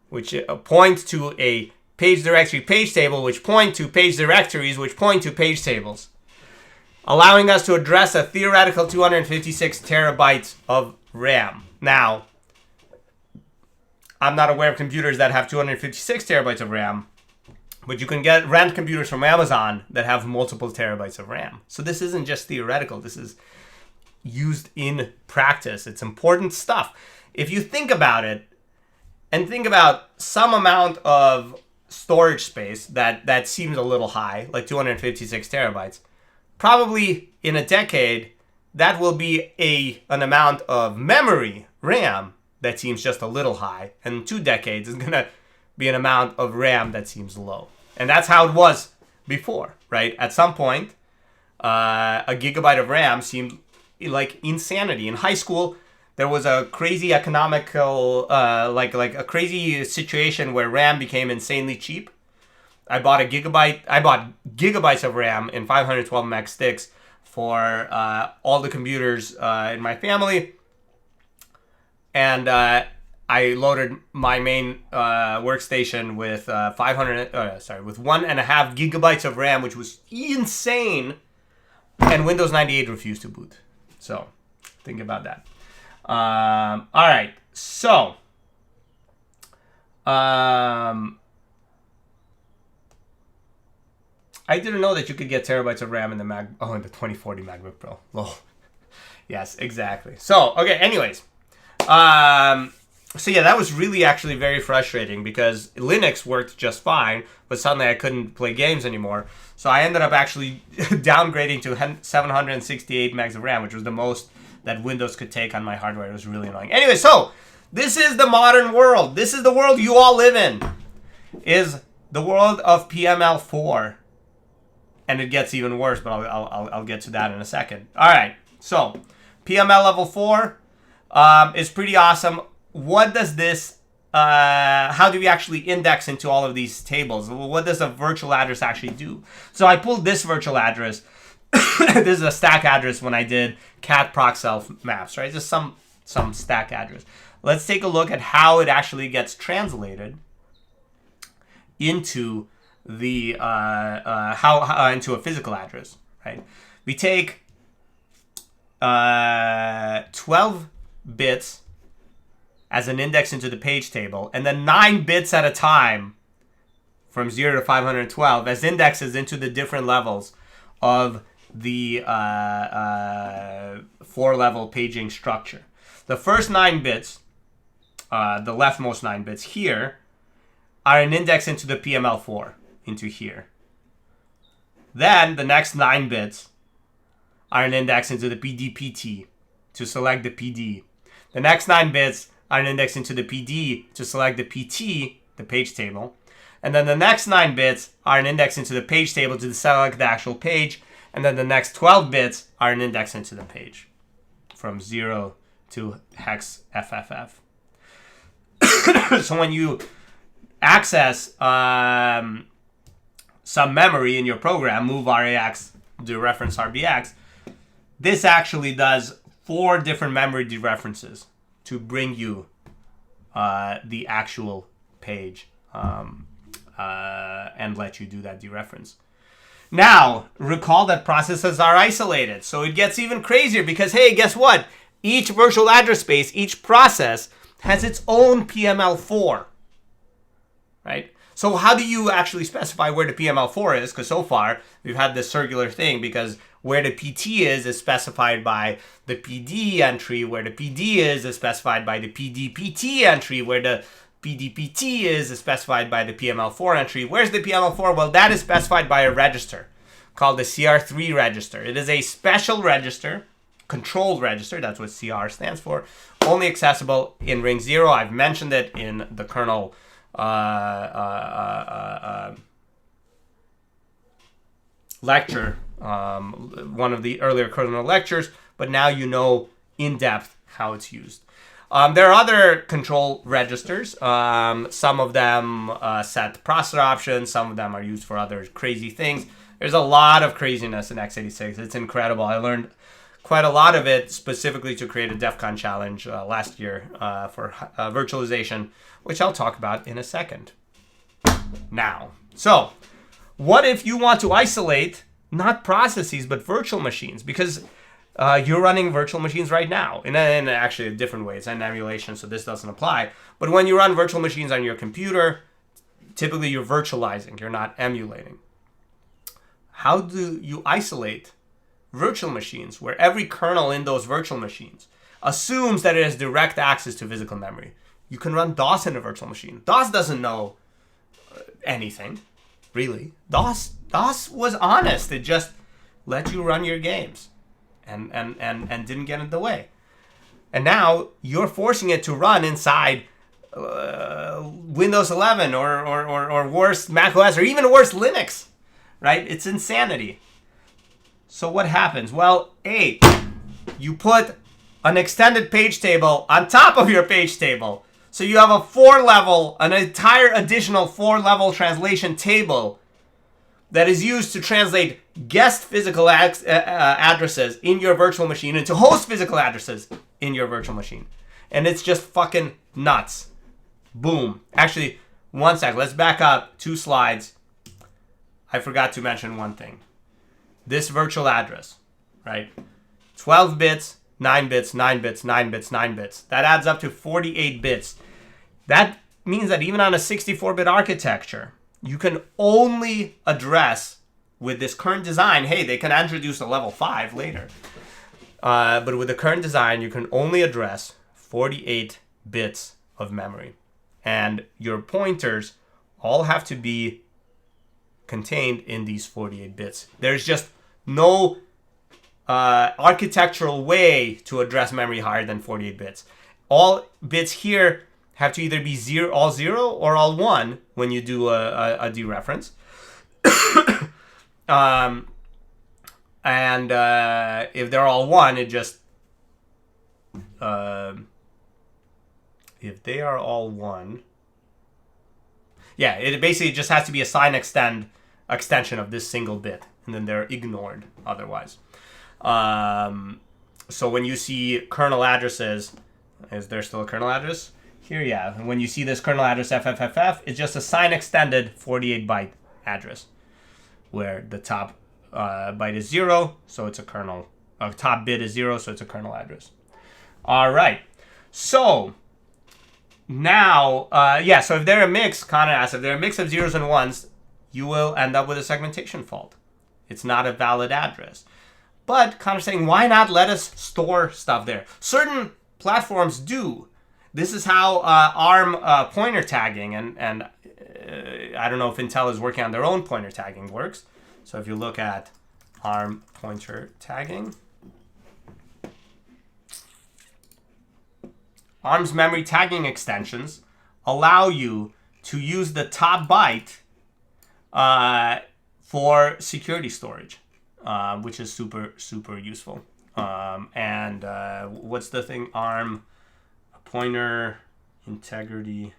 which point to a page directory page table, which point to page directories, which point to page tables, allowing us to address a theoretical 256 terabytes of RAM. Now, I'm not aware of computers that have 256 terabytes of RAM, but you can rent computers from Amazon that have multiple terabytes of RAM. So this isn't just theoretical. This is used in practice. It's important stuff. If you think about it, and think about some amount of storage space that seems a little high, like 256 terabytes, probably in a decade, that will be an amount of memory, RAM, that seems just a little high. And in 2 decades, it's going to be an amount of RAM that seems low. And that's how it was before, right? At some point, a gigabyte of RAM seemed like insanity. In high school, there was a crazy economical, like a crazy situation where RAM became insanely cheap. I bought gigabytes of RAM in 512 meg sticks for all the computers in my family, and I loaded my main workstation with with 1.5 gigabytes of RAM, which was insane, and Windows 98 refused to boot. So think about that. All right, so I didn't know that you could get terabytes of RAM in the in the 2040 MacBook Pro. Lol. Yes, exactly. So okay, anyways, so yeah, that was really actually very frustrating because Linux worked just fine, but suddenly I couldn't play games anymore. So I ended up actually downgrading to 768 megs of RAM, which was the most that Windows could take on my hardware. It was really annoying. Anyway, so this is the modern world. This is the world you all live in. Is the world of PML4. And it gets even worse, but I'll get to that in a second. All right, so PML level 4 is pretty awesome. What does this, how do we actually index into all of these tables? What does a virtual address actually do? So I pulled this virtual address. This is a stack address when I did cat proc self maps, right? Just some stack address. Let's take a look at how it actually gets translated into the into a physical address, right? We take 12 bits as an index into the page table, and then 9 bits at a time from 0 to 512 as indexes into the different levels of the 4-level paging structure. The first 9 bits, the leftmost 9 bits here, are an index into the PML4, into here. Then the next 9 bits are an index into the PDPT to select the PD. The next 9 bits are an index into the PD to select the PT, the page table. And then the next 9 bits are an index into the page table to select the actual page. And then the next 12 bits are an index into the page from 0 to hex FFF. So when you access some memory in your program, move RAX, dereference RBX, this actually does 4 different memory dereferences to bring you the actual page and let you do that dereference. Now, recall that processes are isolated. So it gets even crazier because, hey, guess what? Each virtual address space, each process has its own PML4, right? So how do you actually specify where the PML4 is? Because so far, we've had this circular thing because where the PT is specified by the PD entry. Where the PD is specified by the PDPT entry. Where the PDPT is specified by the PML4 entry. Where's the PML4? Well, that is specified by a register called the CR3 register. It is a special register, controlled register, that's what CR stands for, only accessible in ring 0. I've mentioned it in the kernel lecture, one of the earlier kernel lectures, but now you know in depth how it's used. There are other control registers. Some of them set processor options. Some of them are used for other crazy things. There's a lot of craziness in x86. It's incredible. I learned quite a lot of it specifically to create a DEF CON challenge last year for virtualization, which I'll talk about in a second. Now, so what if you want to isolate not processes but virtual machines? Because you're running virtual machines right now in actually a different way. It's an emulation, so this doesn't apply. But when you run virtual machines on your computer, typically you're virtualizing, you're not emulating. How do you isolate virtual machines where every kernel in those virtual machines assumes that it has direct access to physical memory? You can run DOS in a virtual machine. DOS doesn't know anything, really. DOS was honest. It just let you run your games. And didn't get in the way. And now you're forcing it to run inside Windows 11 or worse Mac OS or even worse Linux, right? It's insanity. So what happens? Well, A, you put an extended page table on top of your page table. So you have an entire additional 4-level translation table that is used to translate guest physical addresses in your virtual machine into host physical addresses in your virtual machine. And it's just fucking nuts. Boom. Actually, one sec. Let's back up 2 slides. I forgot to mention one thing. This virtual address, right? 12 bits, 9 bits, 9 bits, 9 bits, 9 bits. That adds up to 48 bits. That means that even on a 64-bit architecture, you can only address with this current design. Hey, they can introduce a level 5 later. But with the current design, you can only address 48 bits of memory. And your pointers all have to be contained in these 48 bits. There's just no architectural way to address memory higher than 48 bits. All bits here have to either be all 0 or all 1 when you do a dereference. And if they're all 1, it just... if they are all 1... Yeah, it basically just has to be a sign extension of this single bit. And then they're ignored otherwise. So when you see kernel addresses... Is there still a kernel address? Here, yeah. When you see this kernel address FFFF, it's just a sign extended 48-byte address, where the top byte is 0, so it's a kernel. Top bit is 0, so it's a kernel address. All right. So now, so if they're a mix, Connor asks, if they're a mix of 0s and 1s, you will end up with a segmentation fault. It's not a valid address. But Connor's saying, why not let us store stuff there? Certain platforms do. This is how ARM pointer tagging, and I don't know if Intel is working on their own pointer tagging works. So if you look at ARM pointer tagging, ARM's memory tagging extensions allow you to use the top byte for security storage, which is super, super useful. And what's the thing? ARM pointer integrity.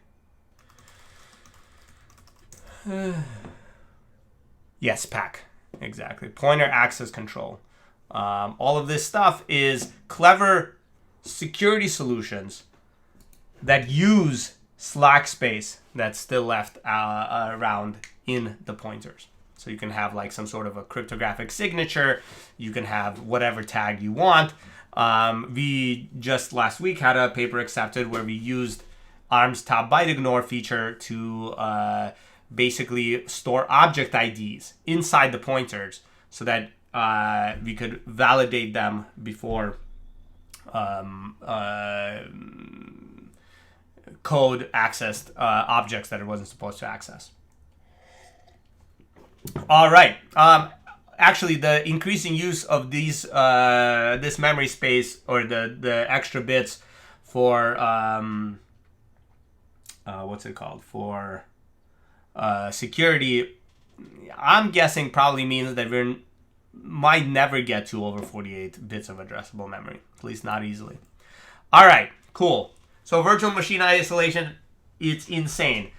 Yes, PAC. Exactly. Pointer access control. All of this stuff is clever security solutions that use slack space that's still left around in the pointers. So you can have like some sort of a cryptographic signature. You can have whatever tag you want. We just last week had a paper accepted where we used ARM's top byte ignore feature to basically store object IDs inside the pointers so that we could validate them before code accessed objects that it wasn't supposed to access. All right. Actually, the increasing use of these this memory space or the extra bits for what's it called, for security, I'm guessing probably means that we might never get to over 48 bits of addressable memory, at least not easily. All right, cool. So virtual machine isolation, it's insane.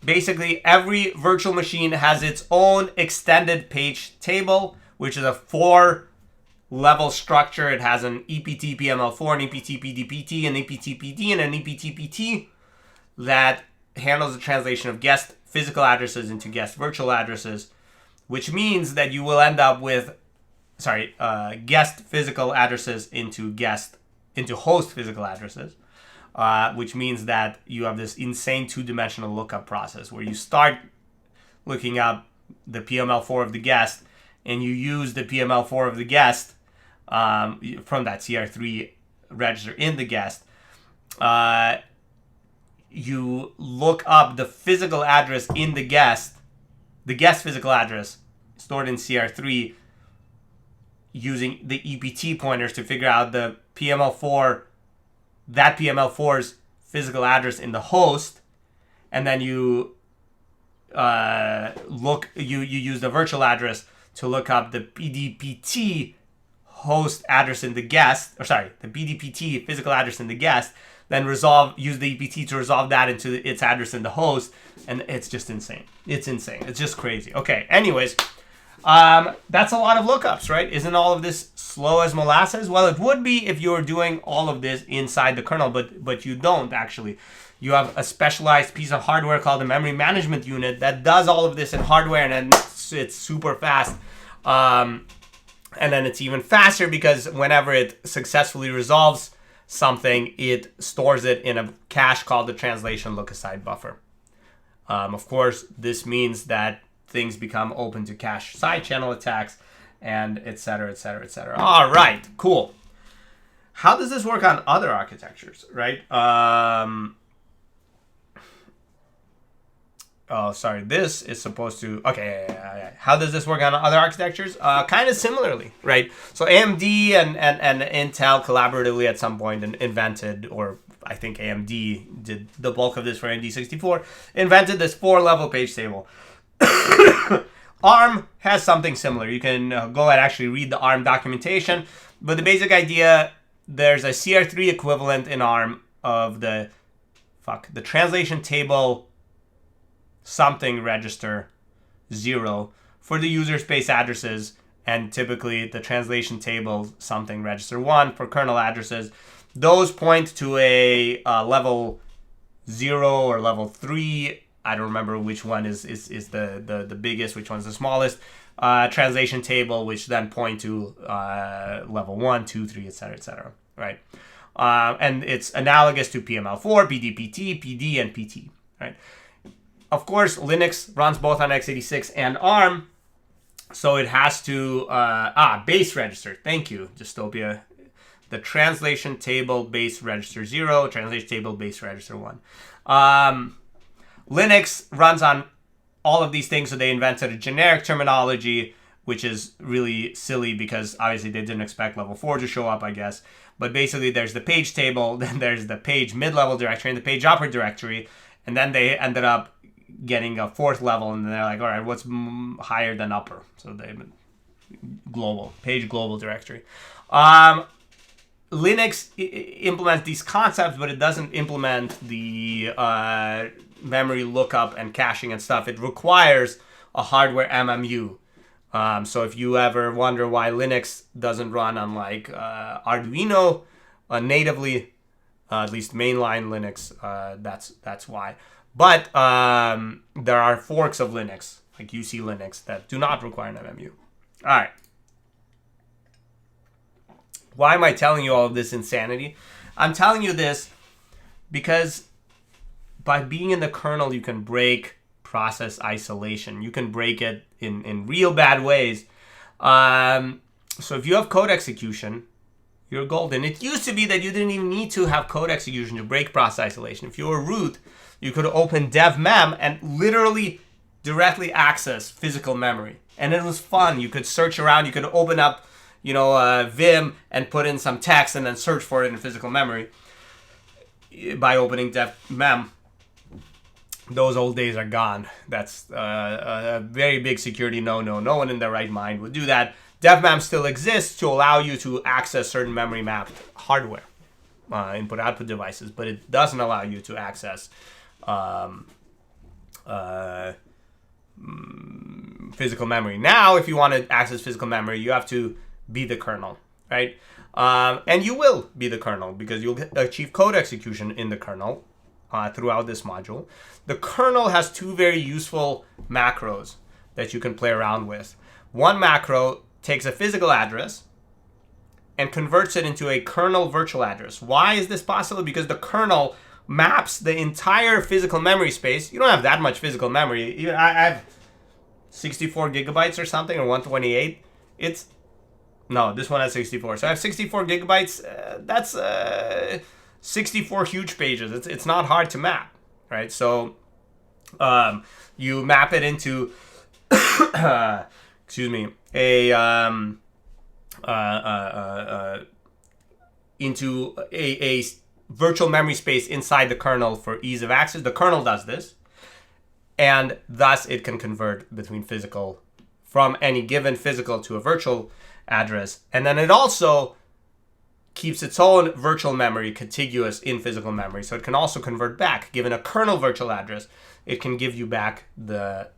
Basically, every virtual machine has its own extended page table, which is a 4-level structure. It has an EPT PML4, an EPT PDPT, an EPT PD, and an EPT PT that handles the translation of guest physical addresses into guest virtual addresses, which means that you will end up with, guest physical addresses into host physical addresses. Which means that you have this insane 2-dimensional lookup process where you start looking up the PML4 of the guest and you use the PML4 of the guest from that CR3 register in the guest. You look up the physical address in the guest physical address stored in CR3 using the EPT pointers to figure out the PML4, that PML4's physical address in the host, and then you use the virtual address to look up the PDPT host address in the guest, the PDPT physical address in the guest, then use the EPT to resolve that into its address in the host, and it's just insane. It's insane. It's just crazy. Okay, anyways, that's a lot of lookups, right? Isn't all of this slow as molasses? Well, it would be if you were doing all of this inside the kernel, but you don't actually. You have a specialized piece of hardware called the memory management unit that does all of this in hardware, and then it's super fast. And then it's even faster because whenever it successfully resolves something, it stores it in a cache called the translation look-aside buffer. Of course, this means that things become open to cache side channel attacks, and et cetera, et cetera, et cetera. All right, cool. How does this work on other architectures, right? This is supposed to... Okay, yeah. How does this work on other architectures? Kind of similarly, right? So AMD and Intel collaboratively at some point invented, or I think AMD did the bulk of this for AMD 64, invented this 4-level page table. ARM has something similar. You can go and actually read the ARM documentation, but the basic idea, there's a CR3 equivalent in ARM of the translation table something register 0 for the user space addresses, and typically the translation table something register 1 for kernel addresses. Those point to a level 0 or level 3. I don't remember which one is the biggest, which one's the smallest. Translation table, which then point to level 1, 2, 3, etc., right? And it's analogous to PML4, PDPT, PD, and PT, right? Of course, Linux runs both on x86 and ARM, so it has to... base register. Thank you, Dystopia. The translation table base register 0, translation table base register 1. Linux runs on all of these things, so they invented a generic terminology, which is really silly because obviously they didn't expect level 4 to show up, I guess. But basically there's the page table, then there's the page mid-level directory and the page upper directory, and then they ended up getting a 4th level, and they're like, all right, what's higher than upper? So they global, page global directory. Linux implements these concepts, but it doesn't implement the memory lookup and caching and stuff. It requires a hardware MMU. So if you ever wonder why Linux doesn't run on like Arduino natively, at least mainline Linux, that's why. But there are forks of Linux, like UC Linux, that do not require an MMU. All right. Why am I telling you all of this insanity? I'm telling you this because by being in the kernel, you can break process isolation. You can break it in real bad ways. So if you have code execution, you're golden. It used to be that you didn't even need to have code execution to break process isolation. If you were root, you could open dev.mem and literally directly access physical memory. And it was fun. You could search around. You could open up, Vim and put in some text and then search for it in physical memory by opening dev.mem. Those old days are gone. That's a very big security no-no. No one in their right mind would do that. Dev.mem still exists to allow you to access certain memory mapped hardware, input-output devices, but it doesn't allow you to access physical memory. Now, if you want to access physical memory, you have to be the kernel, right? And you will be the kernel because you'll achieve code execution in the kernel throughout this module. The kernel has 2 very useful macros that you can play around with. One macro takes a physical address and converts it into a kernel virtual address. Why is this possible? Because the kernel maps the entire physical memory space. You don't have that much physical memory. I have 64 gigabytes or something, or 128. No, this one has 64. So I have 64 gigabytes. That's 64 huge pages. It's not hard to map, right? So you map it into, into a virtual memory space inside the kernel for ease of access. The kernel does this, and thus it can convert between physical, from any given physical to a virtual address. And then it also keeps its own virtual memory contiguous in physical memory. So it can also convert back. Given a kernel virtual address, it can give you back the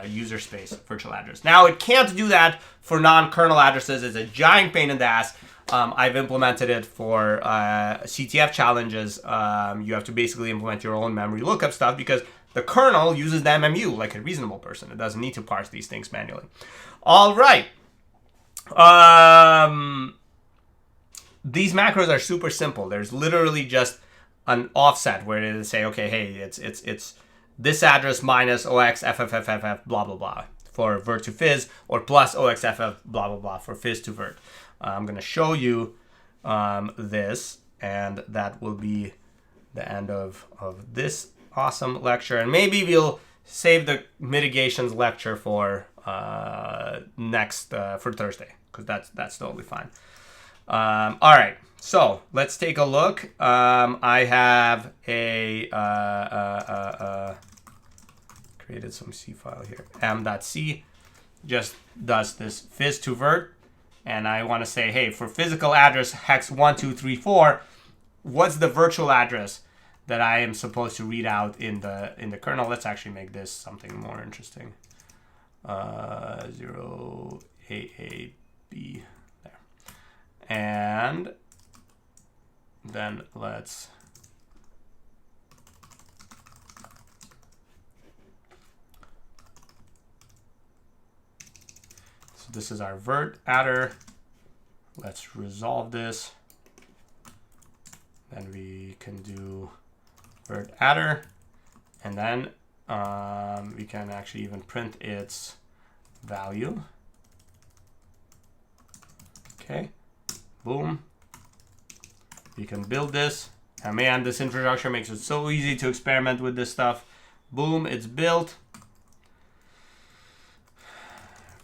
user space virtual address. Now, it can't do that for non-kernel addresses. It's a giant pain in the ass. I've implemented it for CTF challenges. You have to basically implement your own memory lookup stuff because the kernel uses the MMU like a reasonable person. It doesn't need to parse these things manually. All right. These macros are super simple. There's literally just an offset where it'll say, okay, hey, it's this address minus oxffff blah blah blah for virt to fizz, or plus oxff blah blah blah for fizz to virt. I'm going to show you this, and that will be the end of this awesome lecture. And maybe we'll save the mitigations lecture for for Thursday, because that's totally fine. All right, so let's take a look. I have created some C file here. m.c just does this fizz to virt, and I want to say, hey, for physical address hex 1234, what's the virtual address that I am supposed to read out in the kernel? Let's actually make this something more interesting. 0AAB there, and then let's so this is our virt adder. Let's resolve this. Then we can do virt adder, and then we can actually even print its value. Okay, boom. We can build this. And man, this infrastructure makes it so easy to experiment with this stuff. Boom, it's built.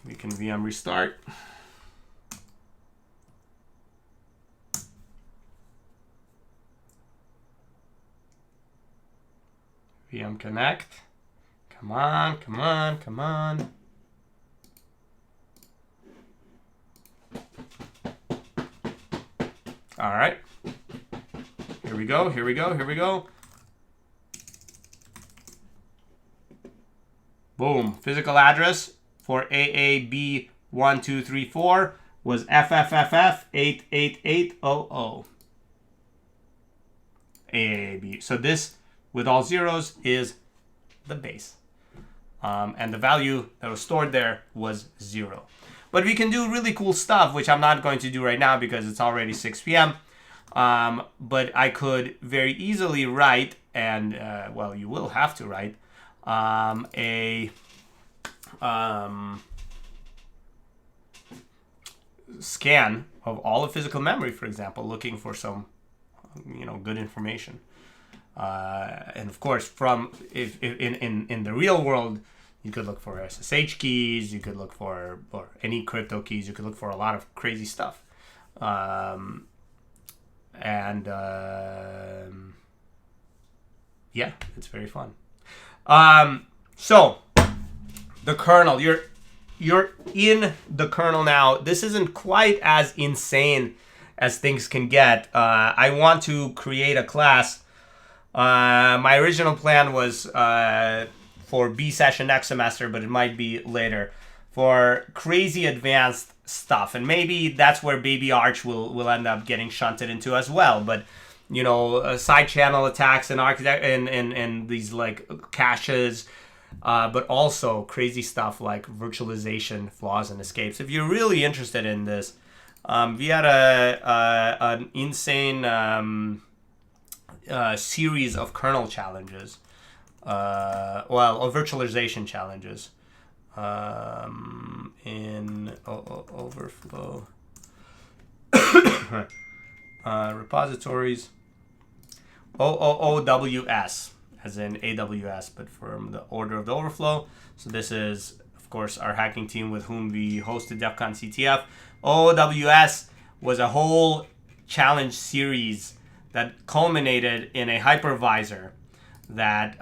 We can VM restart. VM connect. Come on, come on, come on. All right. Here we go, here we go, here we go. Boom. Physical address for AAB1234 was FFFF 88800. AAB. So this, with all zeros, is the base. And the value that was stored there was 0. But we can do really cool stuff, which I'm not going to do right now because it's already 6 p.m. But I could very easily write, and well, you will have to write, a scan of all of physical memory, for example, looking for some, good information. And of course, from if in the real world, you could look for SSH keys, you could look for or any crypto keys, you could look for a lot of crazy stuff. Yeah, it's very fun. So the kernel, you're in the kernel now. This isn't quite as insane as things can get. I want to create a class. My original plan was for B session next semester, but it might be later, for crazy advanced stuff. And maybe that's where Baby Arch will end up getting shunted into as well. But side channel attacks and and these like caches, but also crazy stuff like virtualization flaws and escapes. If you're really interested in this, we had an insane series of kernel challenges, or virtualization challenges, in overflow repositories. OOWS, as in AWS, but from the order of the overflow. So this is, of course, our hacking team with whom we hosted DEF CON CTF. OOWS was a whole challenge series that culminated in a hypervisor that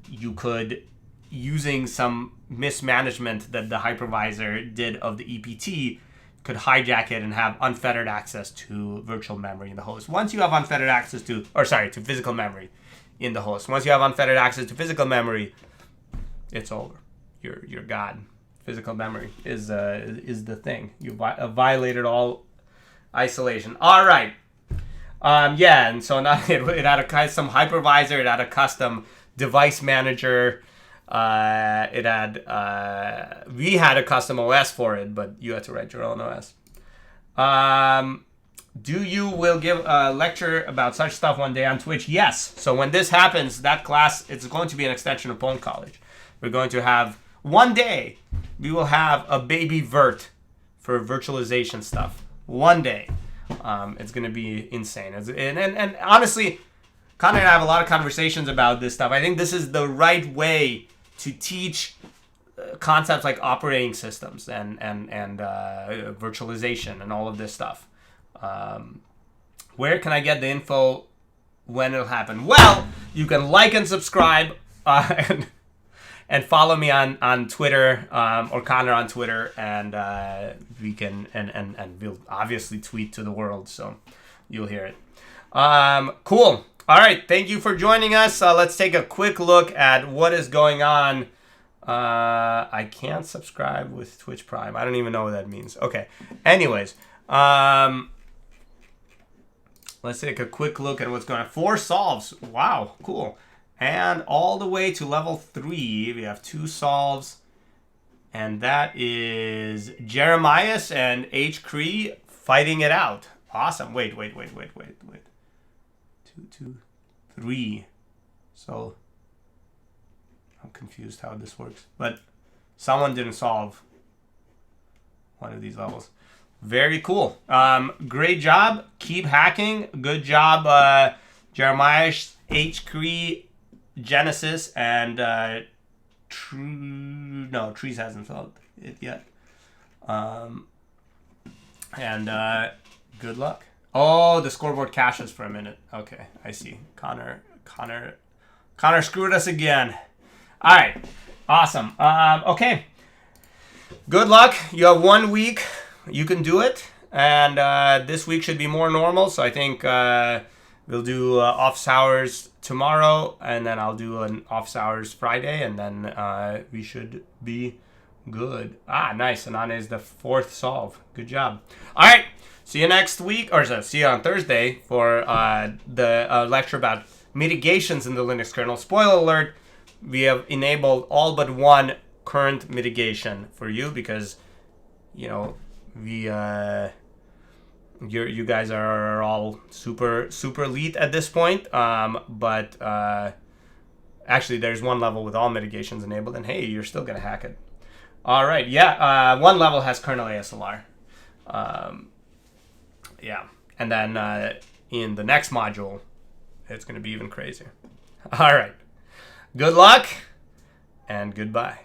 you could, using some mismanagement that the hypervisor did of the EPT, could hijack it and have unfettered access to virtual memory in the host. Once you have unfettered access to physical memory in the host. Once you have unfettered access to physical memory, it's over. You're God. Physical memory is the thing. You violated all isolation. All right. And so now it had some hypervisor. It had a custom device manager. We had a custom OS for it, but you had to write your own OS. Will give a lecture about such stuff one day on Twitch? Yes. So when this happens, that class, it's going to be an extension of pwn.college. We're going to have, one day, we will have a baby vert for virtualization stuff. One day. It's going to be insane. And honestly, Connor and I have a lot of conversations about this stuff. I think this is the right way to teach concepts like operating systems and virtualization and all of this stuff. Where can I get the info when it'll happen? Well, you can like and subscribe and follow me on Twitter, or Connor on Twitter, and we can and we'll obviously tweet to the world, so you'll hear it. Cool. All right, thank you for joining us. Let's take a quick look at what is going on. I can't subscribe with Twitch Prime. I don't even know what that means. Okay. Anyways, let's take a quick look at what's going on. 4 solves. Wow, cool. And all the way to level 3, we have 2 solves. And that is Jeremias and H. Cree fighting it out. Awesome. Wait. 2, 2, 3. So I'm confused how this works. But someone didn't solve one of these levels. Very cool. Great job. Keep hacking. Good job, Jeremiah, H. Cree, Genesis, and Trees hasn't solved it yet. Good luck. Oh, the scoreboard caches for a minute. Okay, I see. Connor Connor screwed us again. All right. Awesome. Okay. Good luck. You have 1 week. You can do it. And this week should be more normal. So I think we'll do office hours tomorrow. And then I'll do an office hours Friday. And then we should be good. Nice. Anana is the 4th solve. Good job. All right. See you next week. Or see you on Thursday for the lecture about mitigations in the Linux kernel. Spoiler alert. We have enabled all but one current mitigation for you because, you know, we you guys are all super elite at this point. But actually, there's one level with all mitigations enabled, and hey, you're still gonna hack it. All right, yeah. One level has kernel ASLR. Yeah, and then in the next module, it's gonna be even crazier. All right. Good luck and goodbye.